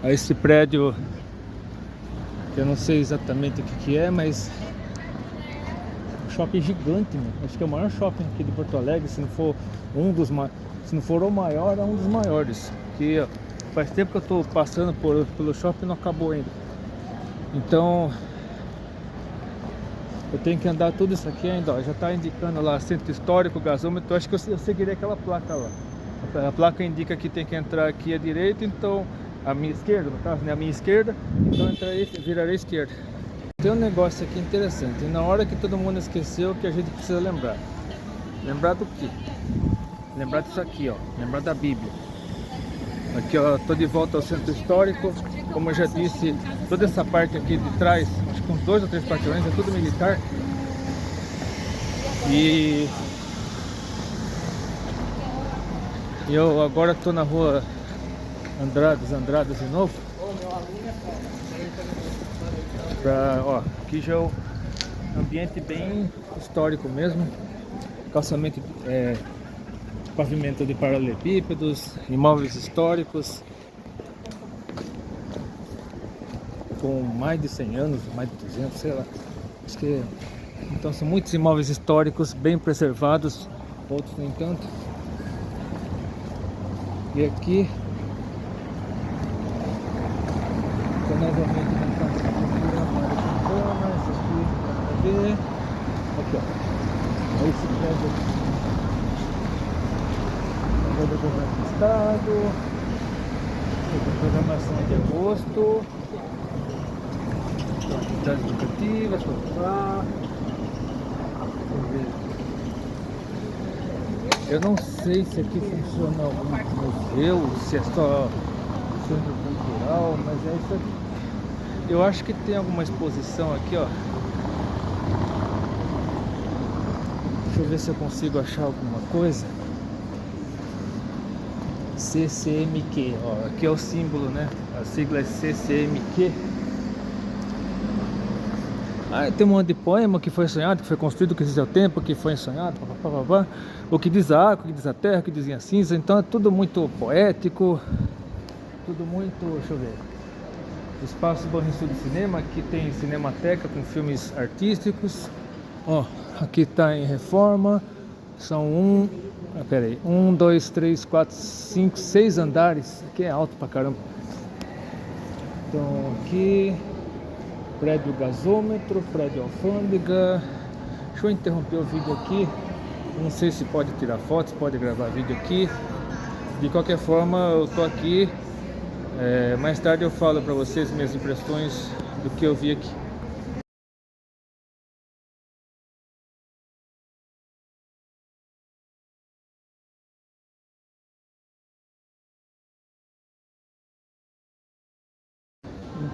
S2: esse prédio, que eu não sei exatamente o que é, mas um shopping gigante, meu. Acho que é o maior shopping aqui de Porto Alegre, se não for se não for o maior, é um dos maiores. Que ó, faz tempo que eu tô passando pelo shopping e não acabou ainda. Então eu tenho que andar tudo isso aqui ainda, ó. Já tá indicando lá centro histórico, gasômetro. Acho que eu seguirei aquela placa lá. A placa indica que tem que entrar aqui à direita, então a minha esquerda, no caso, né? A minha esquerda, então virarei à esquerda. Tem um negócio aqui interessante, e na hora que todo mundo esqueceu, que a gente precisa lembrar. Lembrar do quê? Lembrar disso aqui, ó. Lembrar da Bíblia. Aqui, ó, tô de volta ao centro histórico. Como eu já disse, toda essa parte aqui de trás, acho que com 2 ou 3 quarteirões, é tudo militar. E eu agora tô na rua Andradas de novo. Ó, aqui já é um ambiente bem histórico mesmo. Calçamento, pavimento de paralelepípedos, imóveis históricos com mais de 100 anos, mais de 200, sei lá. Acho que então são muitos imóveis históricos bem preservados, outros nem tanto. E aqui tô novamente na casa da cultura Mário Quintana. Esse aqui dá pra ver. Aqui, ó. Esse prédio aqui do governo do estado, programação de agosto, atividades educativas, eu não sei se aqui funciona algum museu, se é só centro cultural, mas é isso aqui. Eu acho que tem alguma exposição aqui, ó. Deixa eu ver se eu consigo achar alguma coisa. CCMQ, ó, aqui é o símbolo, né? A sigla é CCMQ. Ah, tem um monte de poema que foi sonhado, que foi construído, que existe ao tempo, que foi ensonhado, papapá. O que diz a água, o que diz a terra, o que dizem a cinza. Então é tudo muito poético, tudo muito, deixa eu ver. Espaço Banrisul de Cinema, aqui tem Cinemateca com filmes artísticos. Ó, aqui tá em reforma. São 1, 2, 3, 4, 5, 6 andares. Aqui é alto pra caramba. Então aqui, prédio gasômetro, prédio alfândega. Deixa eu interromper o vídeo aqui. Não sei se pode tirar fotos, pode gravar vídeo aqui. De qualquer forma, eu tô aqui. Mais tarde eu falo pra vocês minhas impressões do que eu vi aqui.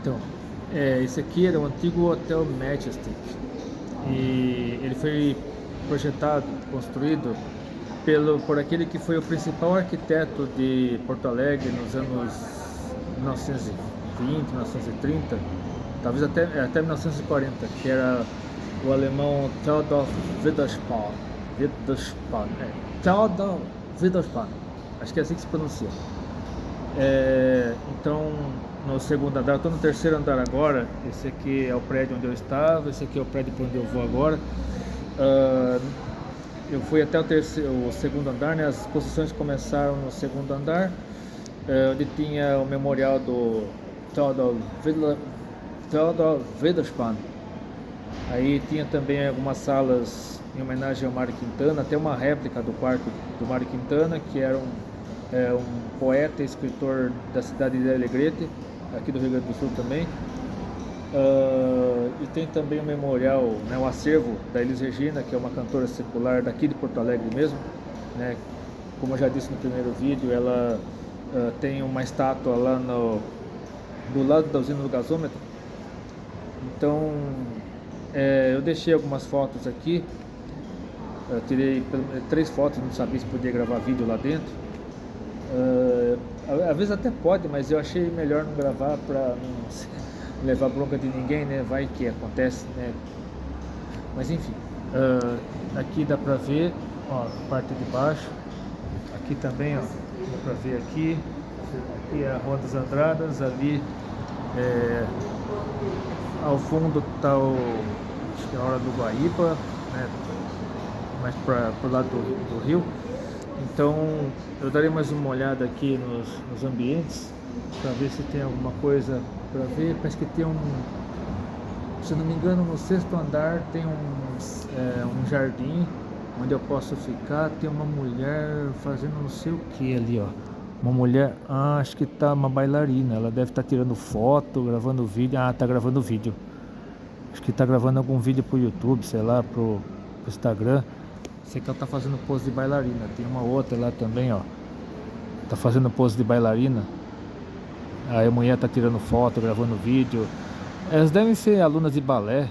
S2: Então, esse aqui era o antigo Hotel Majestic e ele foi projetado, construído por aquele que foi o principal arquiteto de Porto Alegre nos anos 1920, 1930, talvez até 1940, que era o alemão Theodor Wiederspan. Theodor Wiederspan, acho que é assim que se pronuncia. Então, no segundo andar, eu estou no terceiro andar agora. Esse aqui é o prédio onde eu estava, esse aqui é o prédio para onde eu vou agora. Eu fui até o segundo andar, né? As exposições começaram no segundo andar, onde tinha o memorial do Theodor Wiederspan. Aí tinha também algumas salas em homenagem ao Mário Quintana, até uma réplica do quarto do Mário Quintana, que era um poeta e escritor da cidade de Alegrete, aqui do Rio Grande do Sul também. E tem também o memorial, né, o acervo da Elis Regina, que é uma cantora secular daqui de Porto Alegre mesmo, né? Como eu já disse no primeiro vídeo, ela tem uma estátua lá do lado da usina do gasômetro. Então eu deixei algumas fotos aqui
S1: Eu tirei 3 fotos, não sabia se podia gravar vídeo lá dentro. Às vezes até pode, mas eu achei melhor não gravar para não levar bronca de ninguém, né? Vai que acontece, né? Mas enfim, aqui dá pra ver, ó, a parte de baixo. Aqui também, ó, dá pra ver aqui. Aqui é a Rua das Andradas, ali ao fundo tá acho que é a hora do Guaíba, né? Mais para o lado do rio. Então eu darei mais uma olhada aqui nos ambientes para ver se tem alguma coisa para ver. Parece que tem se não me engano, no 6º andar tem um jardim onde eu posso ficar. Tem uma mulher fazendo não sei o que ali, ó. Uma mulher, acho que tá uma bailarina. Ela deve estar tirando foto, gravando vídeo. Ah, tá gravando vídeo. Acho que tá gravando algum vídeo pro YouTube, sei lá, pro Instagram. Sei que ela tá fazendo pose de bailarina. Tem uma outra lá também, ó. Tá fazendo pose de bailarina. Aí a mulher tá tirando foto, gravando vídeo. Elas devem ser alunas de balé.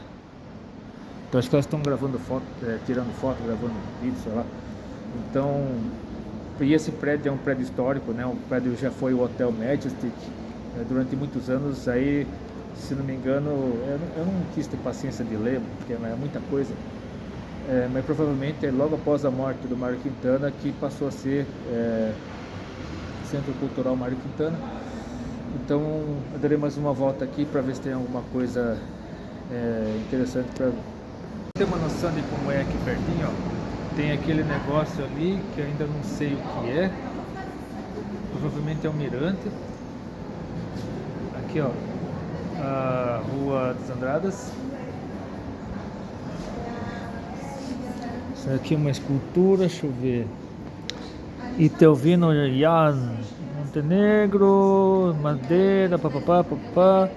S1: Então acho que elas estão gravando foto, tirando foto, gravando vídeo, sei lá. Então, e esse prédio é um prédio histórico, né? O prédio já foi o Hotel Majestic durante muitos anos. Aí, se não me engano, eu não quis ter paciência de ler, porque é muita coisa. Mas provavelmente é logo após a morte do Mário Quintana que passou a ser Centro Cultural Mário Quintana. Então eu darei mais uma volta aqui para ver se tem alguma coisa interessante para ter uma noção de como é aqui pertinho, ó. Tem aquele negócio ali que eu ainda não sei o que é. Provavelmente é um mirante. Aqui, ó, a Rua das Andradas. Isso aqui é uma escultura, deixa eu ver. Itelvino Jan, Montenegro, madeira, papapá, papapá.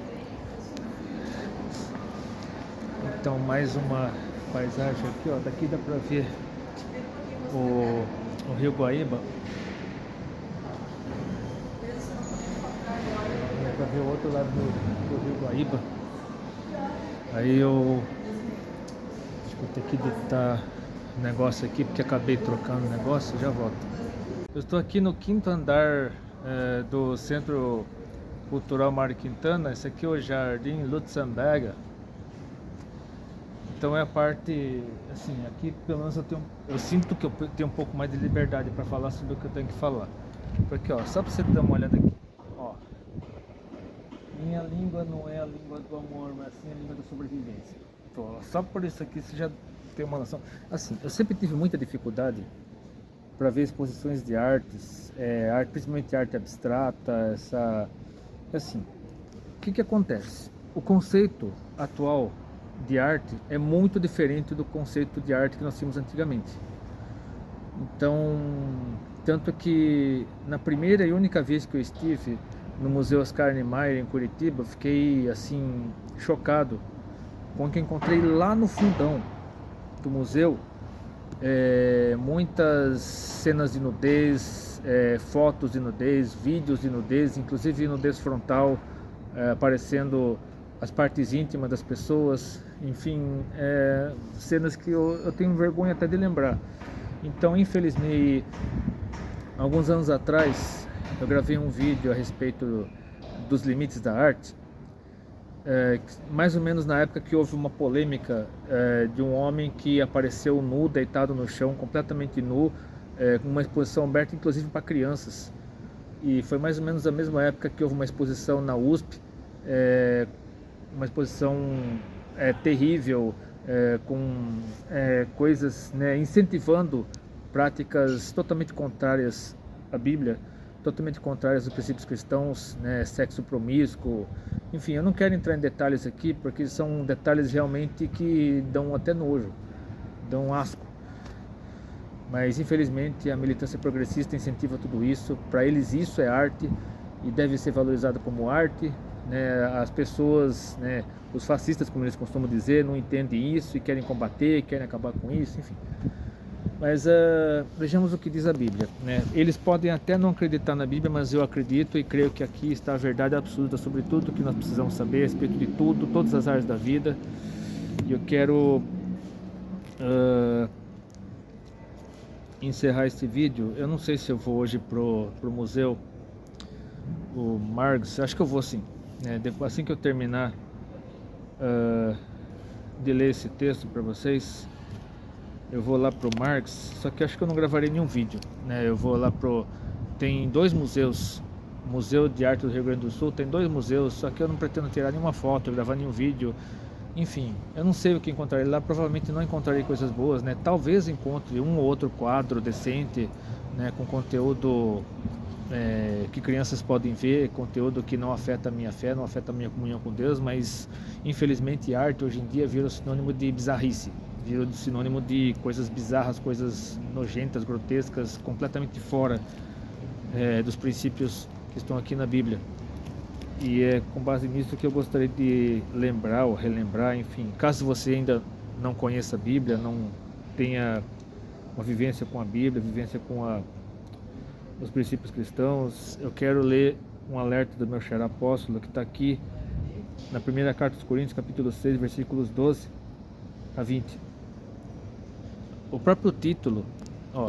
S1: Então mais uma paisagem aqui, ó. Daqui dá pra ver o Rio Guaíba. Dá pra ver o outro lado do Rio Guaíba. Aí eu acho que vou ter que editar o negócio aqui porque acabei trocando o negócio, já volto. Eu estou aqui no 5º andar do Centro Cultural Mário Quintana. Esse aqui é o Jardim Lutzenberger. Então é a parte, assim, aqui pelo menos eu sinto que eu tenho um pouco mais de liberdade para falar sobre o que eu tenho que falar. Porque, ó, só para você dar uma olhada aqui, ó. Minha língua não é a língua do amor, mas sim a língua da sobrevivência. Então, só por isso aqui você já tem uma noção. Assim, eu sempre tive muita dificuldade para ver exposições de artes, principalmente arte abstrata, assim, o que acontece? O conceito atual de arte é muito diferente do conceito de arte que nós tínhamos antigamente. Então, tanto que na primeira e única vez que eu estive no Museu Oscar Niemeyer em Curitiba, fiquei assim chocado com o que encontrei lá no fundão do museu. Muitas cenas de nudez, fotos de nudez, vídeos de nudez, inclusive nudez frontal, aparecendo as partes íntimas das pessoas, enfim, cenas que eu tenho vergonha até de lembrar. Então, infelizmente, alguns anos atrás, eu gravei um vídeo a respeito dos limites da arte, mais ou menos na época que houve uma polêmica de um homem que apareceu nu, deitado no chão, completamente nu, com uma exposição aberta inclusive para crianças. E foi mais ou menos a mesma época que houve uma exposição na USP, uma exposição terrível, com coisas, né, incentivando práticas totalmente contrárias à Bíblia, totalmente contrárias aos princípios cristãos, né, sexo promíscuo, enfim, eu não quero entrar em detalhes aqui, porque são detalhes realmente que dão até nojo, dão asco. Mas infelizmente a militância progressista incentiva tudo isso. Para eles isso é arte e deve ser valorizado como arte, né? As pessoas, né, os fascistas, como eles costumam dizer, não entendem isso e querem combater, querem acabar com isso, enfim. Mas vejamos o que diz a Bíblia, né? Eles podem até não acreditar na Bíblia, mas eu acredito e creio que aqui está a verdade absoluta sobre tudo que nós precisamos saber a respeito de tudo, todas as áreas da vida. E eu quero
S2: encerrar esse vídeo, eu não sei se eu vou hoje pro museu, o Marx, acho que eu vou sim, né? Assim que eu terminar de ler esse texto para vocês, eu vou lá pro Marx, só que acho que eu não gravarei nenhum vídeo, né? Eu vou lá tem 2 museus, o Museu de Arte do Rio Grande do Sul tem 2 museus, só que eu não pretendo tirar nenhuma foto, gravar nenhum vídeo, enfim, eu não sei o que encontrarei lá, provavelmente não encontrarei coisas boas, né? Talvez encontre um ou outro quadro decente, né, com conteúdo que crianças podem ver, conteúdo que não afeta a minha fé, não afeta a minha comunhão com Deus, mas infelizmente arte hoje em dia virou sinônimo de bizarrice, virou sinônimo de coisas bizarras, coisas nojentas, grotescas, completamente fora dos princípios que estão aqui na Bíblia. E é com base nisso que eu gostaria de lembrar ou relembrar, enfim, caso você ainda não conheça a Bíblia, não tenha uma vivência com a Bíblia, vivência com os princípios cristãos, eu quero ler um alerta do meu xará apóstolo que está aqui na primeira carta aos Coríntios, capítulo 6, versículos 12 a 20. O próprio título,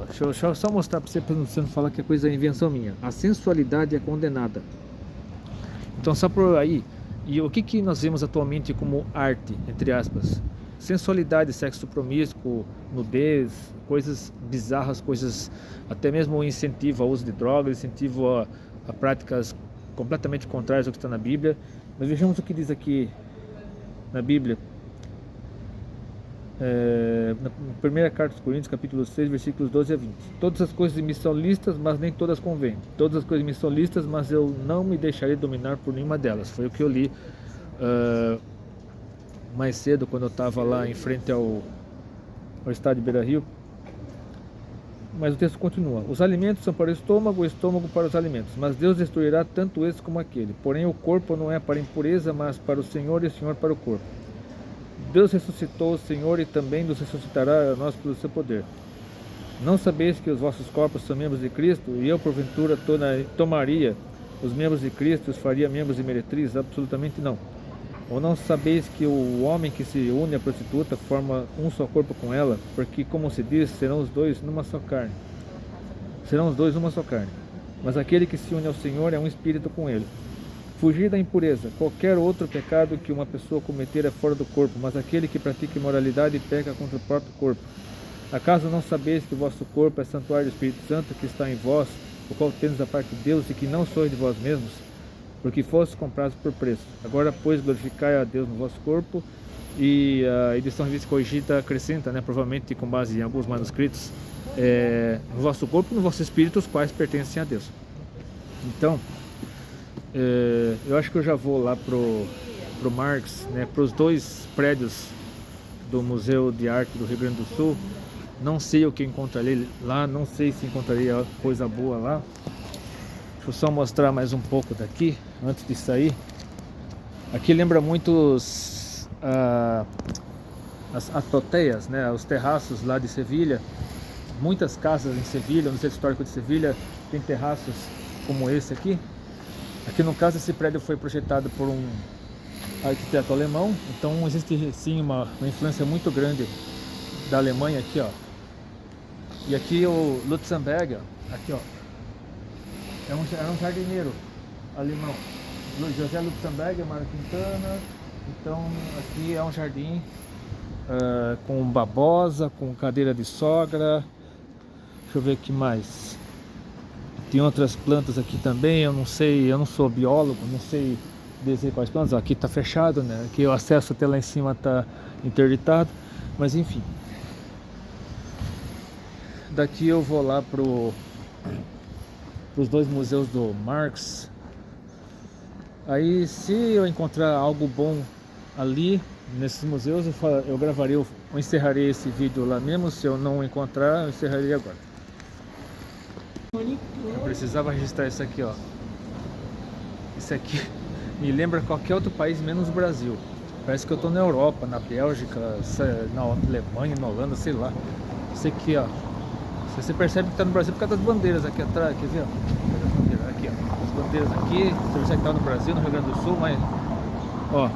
S2: deixa eu só mostrar para você não falar que é coisa invenção minha. A sensualidade é condenada. Então só por aí, e o que nós vemos atualmente como arte, entre aspas? Sensualidade, sexo promíscuo, nudez, coisas bizarras, coisas, até mesmo incentivo ao uso de drogas, incentivo a práticas completamente contrárias ao que está na Bíblia. Mas vejamos o que diz aqui na Bíblia, na primeira carta aos Coríntios, capítulo 6, versículos 12 a 20. Todas as coisas me são listas, mas nem todas convêm. Todas as coisas me são listas, mas eu não me deixarei dominar por nenhuma delas. Foi o que eu li mais cedo, quando eu estava lá em frente ao estádio Beira-Rio. Mas o texto continua: os alimentos são para o estômago para os alimentos, mas Deus destruirá tanto esse como aquele. Porém o corpo não é para a impureza, mas para o Senhor, e o Senhor para o corpo. Deus ressuscitou o Senhor e também nos ressuscitará a nós pelo seu poder. Não sabeis que os vossos corpos são membros de Cristo, e eu porventura tomaria os membros de Cristo e os faria membros de meretrizes? Absolutamente não. Ou não sabeis que o homem que se une à prostituta forma um só corpo com ela? Porque, como se diz, serão os dois numa só carne. Serão os dois uma só carne. Mas aquele que se une ao Senhor é um espírito com ele. Fugir da impureza. Qualquer outro pecado que uma pessoa cometer é fora do corpo, mas aquele que pratica imoralidade peca contra o próprio corpo. Acaso não sabeis que o vosso corpo é santuário do Espírito Santo que está em vós, o qual tendes da parte de Deus, e que não sois de vós mesmos, porque fostes comprados por preço? Agora, pois, glorificai a Deus no vosso corpo. E a edição Revista Corrigida acrescenta, né, provavelmente com base em alguns manuscritos, no vosso corpo e no vosso espírito, os quais pertencem a Deus. Então, eu acho que eu já vou lá pro Marx, né, para os 2 prédios do Museu de Arte do Rio Grande do Sul. Não sei o que encontrarei lá, não sei se encontrarei coisa boa lá. Deixa eu só mostrar mais um pouco daqui, antes de sair. Aqui lembra muito as atoteias, né, os terraços lá de Sevilha. Muitas casas em Sevilha, no centro histórico de Sevilha, tem terraços como esse aqui. Aqui no caso esse prédio foi projetado por um arquiteto alemão, então existe sim uma influência muito grande da Alemanha aqui, ó. E aqui o Lutzenberger, aqui ó, era um jardineiro alemão, José Lutzenberger, Mário Quintana. Então aqui é um jardim com babosa, com cadeira de sogra. Deixa eu ver o que mais. Tem outras plantas aqui também, eu não sei, eu não sou biólogo, não sei dizer quais plantas. Aqui está fechado, né? Aqui o acesso até lá em cima está interditado, mas enfim. Daqui eu vou lá os 2 museus do Marx. Aí, se eu encontrar algo bom ali nesses museus, eu gravarei, eu encerrarei esse vídeo lá mesmo. Se eu não encontrar, eu encerrarei agora. Eu precisava registrar isso aqui, ó. Isso aqui me lembra qualquer outro país menos o Brasil. Parece que eu tô na Europa, na Bélgica, na Alemanha, na Holanda, sei lá. Isso aqui, ó. Você percebe que tá no Brasil por causa das bandeiras aqui atrás, quer ver, ó? Aqui, ó. As bandeiras aqui, você percebe que tá no Brasil, no Rio Grande do Sul, mas ó,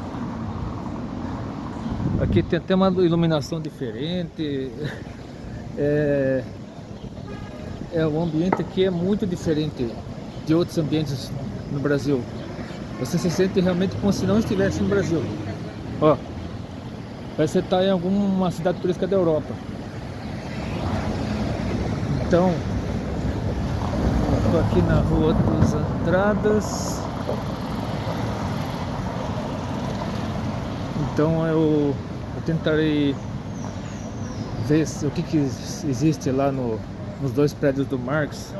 S2: aqui tem até uma iluminação diferente. o ambiente aqui é muito diferente de outros ambientes no Brasil. Você se sente realmente como se não estivesse no Brasil. Ó, parece que você está em alguma cidade turística da Europa. Então, estou aqui na Rua dos Andradas. Então eu tentarei ver o que existe lá nos dois prédios do Marx.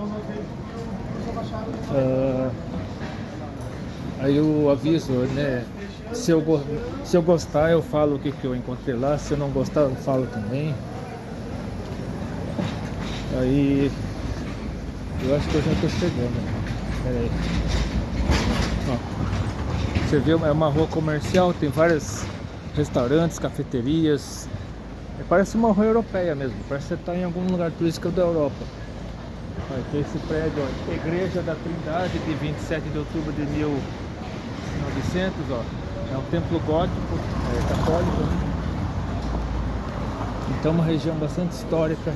S2: Aí eu aviso, né? Se eu gostar, eu falo o que eu encontrei lá. Se eu não gostar, eu falo também. Aí eu acho que eu já estou chegando. Pera aí. Ó, você vê, é uma rua comercial, tem vários restaurantes, cafeterias. Parece uma rua europeia mesmo, parece que você está em algum lugar turístico da Europa. Aí tem esse prédio, ó, Igreja da Trindade, de 27 de outubro de 1900, ó. É um templo gótico, católico, né? Então uma região bastante histórica.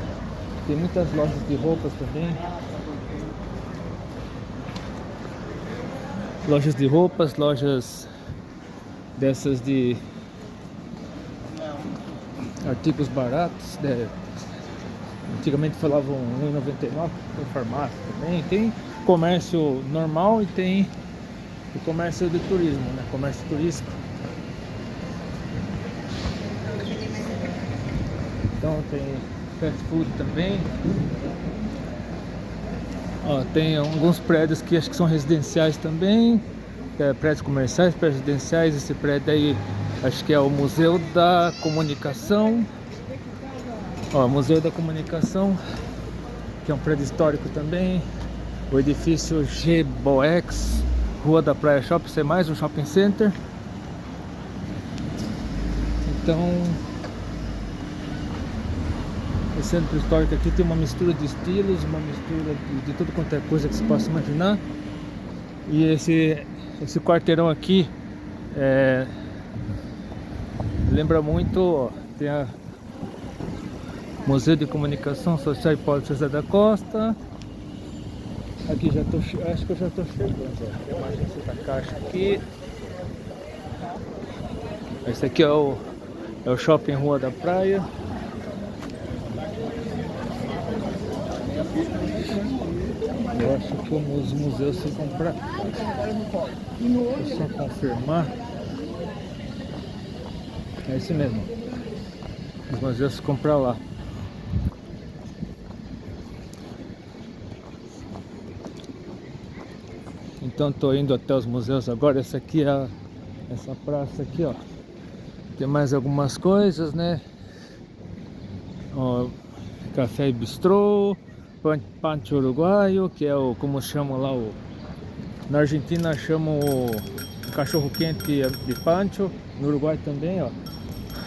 S2: Tem muitas lojas de roupas também. Lojas de roupas, lojas dessas de artigos baratos, né? Antigamente falavam R$1,99 com farmácia também. Tem comércio normal e tem o comércio de turismo, né? Comércio turístico. Então tem fast food também. Ó, tem alguns prédios que acho que são residenciais também, prédios comerciais, prédios residenciais. Esse prédio aí acho que é o Museu da Comunicação. Ó, Museu da Comunicação, que é um prédio histórico também. O edifício G-Boex, Rua da Praia Shopping, isso é mais um shopping center. Então, o centro histórico aqui tem uma mistura de estilos, uma mistura de tudo quanto é coisa que se possa imaginar. E esse quarteirão aqui lembra muito, ó, tem a Museu de Comunicação Social Hipólito José da Costa. Aqui já tô, acho que eu já estou chegando, ó. Tem uma agência da Caixa aqui. Esse aqui é o Shopping Rua da Praia. Eu acho que os museus ficam pra cá. Deixa eu só confirmar. É isso mesmo. Os museus ficam pra lá. Então tô indo até os museus agora. Essa aqui é essa praça aqui, ó. Tem mais algumas coisas, né? Ó, café e bistrô, pancho uruguaio, que é o, como chamam lá, na Argentina chamam o cachorro quente de pancho, no Uruguai também, ó.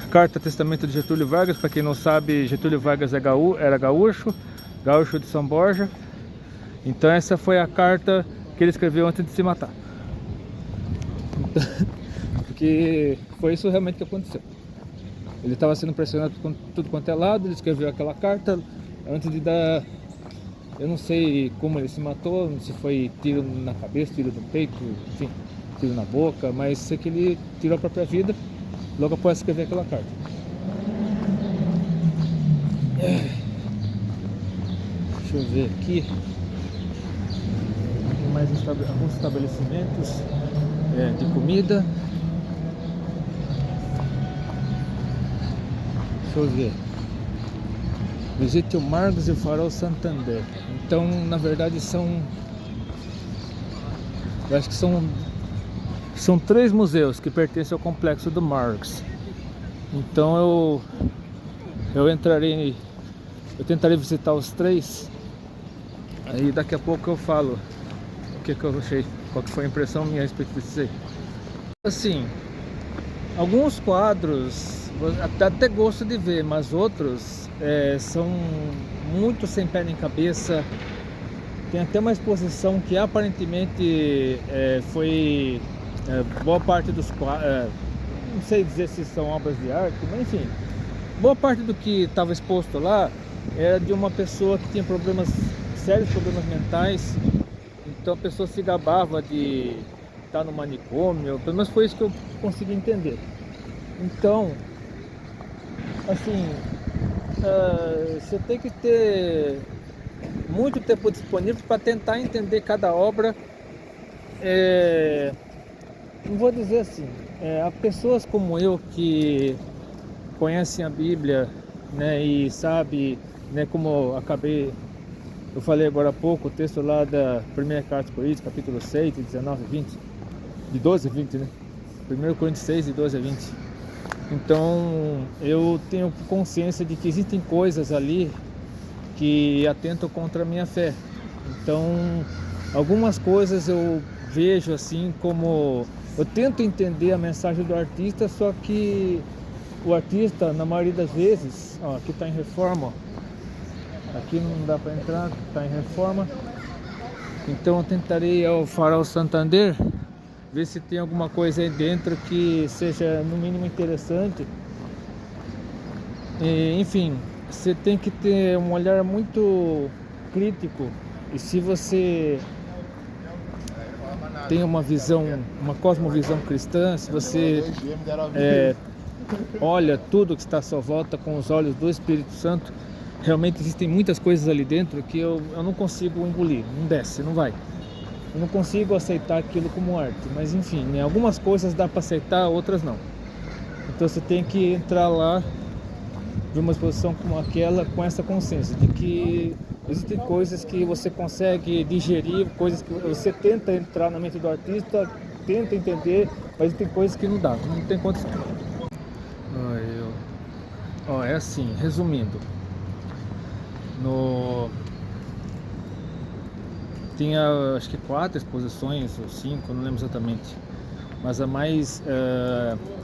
S2: Carta Testamento de Getúlio Vargas, para quem não sabe, Getúlio Vargas era gaúcho de São Borja. Então essa foi a carta que ele escreveu antes de se matar. Porque foi isso realmente que aconteceu. Ele estava sendo pressionado por tudo quanto é lado, ele escreveu aquela carta antes de dar... Eu não sei como ele se matou, se foi tiro na cabeça, tiro no peito, enfim, tiro na boca, mas sei que ele tirou a própria vida logo após escrever aquela carta. Deixa eu ver aqui. Tem mais alguns estabelecimentos de comida. Deixa eu ver. Visite o Marx e o Farol Santander. Então, na verdade, eu acho que são 3 museus que pertencem ao complexo do Marx. Então eu tentarei visitar os 3. Aí daqui a pouco eu falo o que eu achei, qual que foi a impressão minha a respeito disso aí. Assim, alguns quadros até gosto de ver, mas outros são muito sem pé nem cabeça. Tem até uma exposição que aparentemente foi boa parte dos quadros, não sei dizer se são obras de arte, mas enfim, boa parte do que estava exposto lá era de uma pessoa que tinha problemas sérios problemas mentais, então a pessoa se gabava de estar no manicômio, pelo menos foi isso que eu consegui entender. Então, assim, você tem que ter muito tempo disponível para tentar entender cada obra. Não vou dizer assim, há pessoas como eu que conhecem a Bíblia, né, e sabe, né, como eu falei agora há pouco, o texto lá da primeira carta aos Coríntios, capítulo 6, de 19 a 20, de 12 a 20, né? 1 Coríntios 6, de 12 a 20. Então, eu tenho consciência de que existem coisas ali que atentam contra a minha fé. Então, algumas coisas eu vejo assim como... Eu tento entender a mensagem do artista, só que o artista, na maioria das vezes... Ó, aqui está em reforma, ó. Aqui não dá para entrar, está em reforma. Então eu tentarei ao Farol Santander ver se tem alguma coisa aí dentro que seja no mínimo interessante. Enfim, você tem que ter um olhar muito crítico, e se você tem uma visão, uma cosmovisão cristã, se você olha tudo que está à sua volta com os olhos do Espírito Santo, realmente existem muitas coisas ali dentro que eu não consigo engolir, não desce, não vai. Eu não consigo aceitar aquilo como arte, mas enfim, né, algumas coisas dá para aceitar, outras não. Então você tem que entrar lá de uma exposição como aquela com essa consciência de que existem coisas que você consegue digerir, coisas que você tenta entrar na mente do artista, tenta entender, mas tem coisas que não dá, não tem condição. É assim, resumindo, tinha acho que 4 exposições ou 5, não lembro exatamente, mas a mais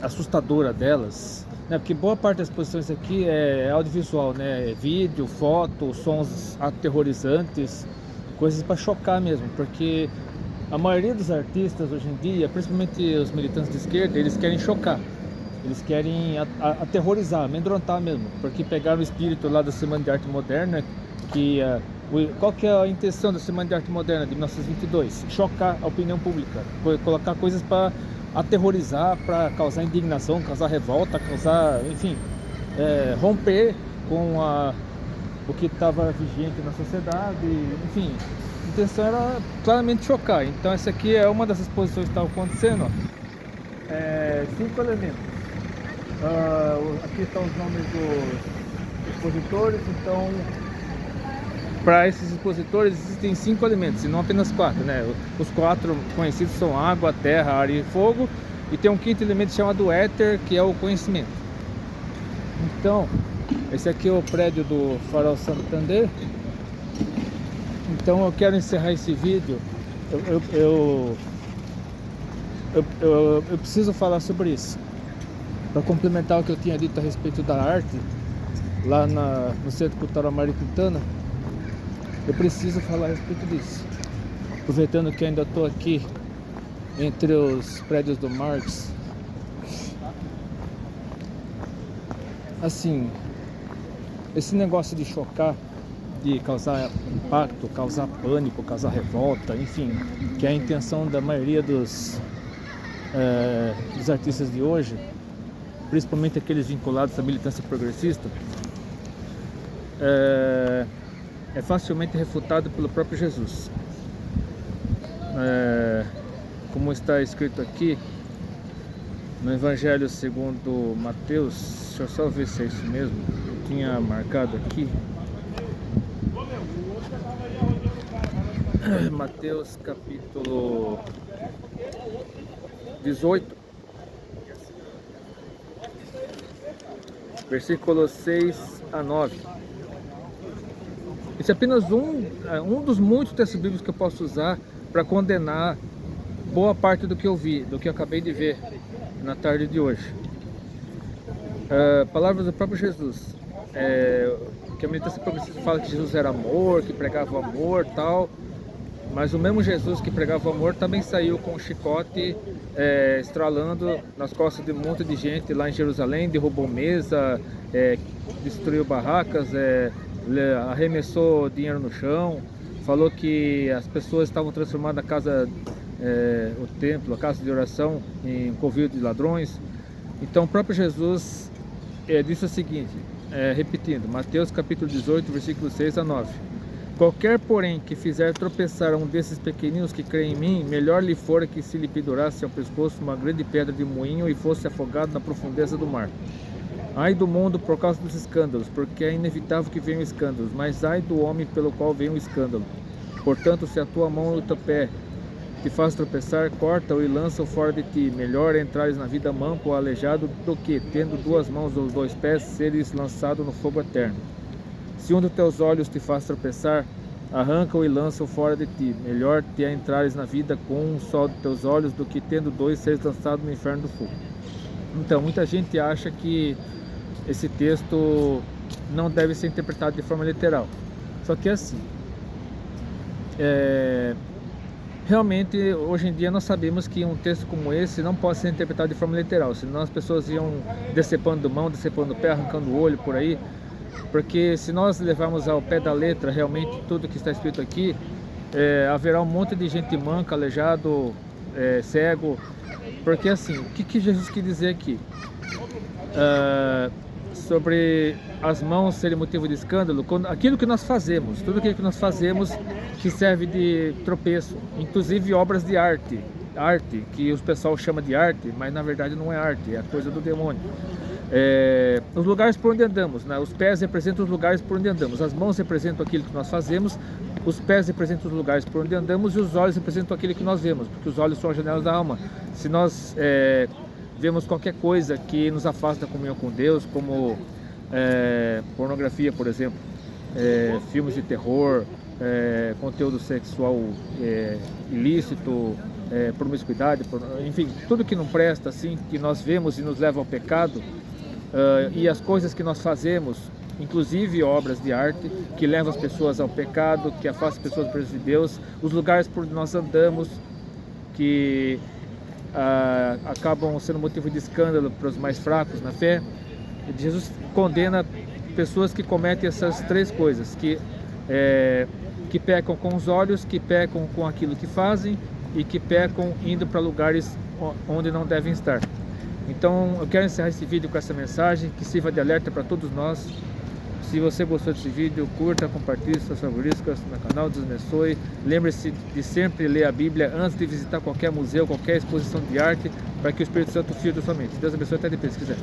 S2: assustadora delas, né, porque boa parte das exposições aqui é audiovisual, né, vídeo, foto, sons aterrorizantes, coisas para chocar mesmo, porque a maioria dos artistas hoje em dia, principalmente os militantes de esquerda, eles querem chocar, eles querem aterrorizar, amedrontar mesmo, porque pegaram o espírito lá da Semana de Arte Moderna, que qual que é a intenção da Semana de Arte Moderna de 1922? Chocar a opinião pública, colocar coisas para aterrorizar, para causar indignação, causar revolta, causar, enfim, romper com o que estava vigente na sociedade, enfim, a intenção era claramente chocar. Então essa aqui é uma das exposições que estava acontecendo, ó. 5 elementos. Aqui estão os nomes dos expositores. Então, para esses expositores existem 5 elementos e não apenas 4, né? Os 4 conhecidos são água, terra, ar e fogo, e tem um 5º elemento chamado éter, que é o conhecimento. Então, esse aqui é o prédio do Farol Santander. Então eu quero encerrar esse vídeo. Eu preciso falar sobre isso, para complementar o que eu tinha dito a respeito da arte lá no Centro Cultural Mário Quintana. Eu preciso falar a respeito disso, aproveitando que ainda estou aqui entre os prédios do Marx. Assim, esse negócio de chocar, de causar impacto, causar pânico, causar revolta, enfim, que é a intenção da maioria dos artistas de hoje, principalmente aqueles vinculados à militância progressista, é facilmente refutado pelo próprio Jesus. Como está escrito aqui no Evangelho segundo Mateus, deixa eu só ver se é isso mesmo, eu tinha marcado aqui. Mateus capítulo 18, versículos 6 a 9. Esse é apenas um dos muitos textos bíblicos que eu posso usar para condenar boa parte do que eu vi, do que eu acabei de ver na tarde de hoje. Palavras do próprio Jesus, que a militância progressista fala que Jesus era amor, que pregava o amor e tal, mas o mesmo Jesus que pregava o amor também saiu com um chicote estralando nas costas de um monte de gente lá em Jerusalém, derrubou mesa, destruiu barracas, arremessou dinheiro no chão, falou que as pessoas estavam transformando a casa, o templo, a casa de oração, em covil de ladrões. Então o próprio Jesus disse o seguinte, repetindo, Mateus capítulo 18, versículo 6 a 9. Qualquer, porém, que fizer tropeçar um desses pequeninos que creem em mim, melhor lhe fora que se lhe pendurasse ao pescoço uma grande pedra de moinho e fosse afogado na profundeza do mar. Ai do mundo por causa dos escândalos, porque é inevitável que venham escândalos, mas ai do homem pelo qual vem o escândalo. Portanto, se a tua mão ou o teu pé te faz tropeçar, corta-o e lança-o fora de ti. Melhor entrares na vida manco ou aleijado do que, tendo 2 mãos ou 2 pés, seres lançado no fogo eterno. Se um dos teus olhos te faz tropeçar, arranca-o e lança-o fora de ti. Melhor te é entrares na vida com um só dos teus olhos do que, tendo 2, seres lançado no inferno do fogo. Então, muita gente acha que esse texto não deve ser interpretado de forma literal. Só que é assim, realmente, hoje em dia nós sabemos que um texto como esse não pode ser interpretado de forma literal, senão as pessoas iam decepando mão, decepando pé, arrancando o olho por aí, porque se nós levarmos ao pé da letra realmente tudo que está escrito aqui, haverá um monte de gente manca, aleijado, cego, porque assim, o que Jesus quis dizer aqui? Sobre as mãos serem motivo de escândalo, aquilo que nós fazemos, tudo aquilo que nós fazemos que serve de tropeço, inclusive obras de arte, que os pessoal chama de arte, mas na verdade não é arte, é a coisa do demônio. Os lugares por onde andamos, né? Os pés representam os lugares por onde andamos, as mãos representam aquilo que nós fazemos, os pés representam os lugares por onde andamos e os olhos representam aquilo que nós vemos, porque os olhos são as janelas da alma. Se nós vemos qualquer coisa que nos afasta da comunhão com Deus, como pornografia, por exemplo, filmes de terror, conteúdo sexual ilícito, promiscuidade, enfim, tudo que não presta, assim, que nós vemos e nos leva ao pecado, e as coisas que nós fazemos, inclusive obras de arte, que levam as pessoas ao pecado, que afastam as pessoas da presença de Deus, os lugares por onde nós andamos, que acabam sendo motivo de escândalo para os mais fracos na fé. Jesus condena pessoas que cometem essas 3 coisas, que pecam com os olhos, que pecam com aquilo que fazem e que pecam indo para lugares onde não devem estar. Então eu quero encerrar esse vídeo com essa mensagem, que sirva de alerta para todos nós. Se você gostou desse vídeo, curta, compartilhe seus favoritos no canal, Deus abençoe. Lembre-se de sempre ler a Bíblia antes de visitar qualquer museu, qualquer exposição de arte, para que o Espírito Santo filtre sua mente. Deus abençoe, até depois, se quiser.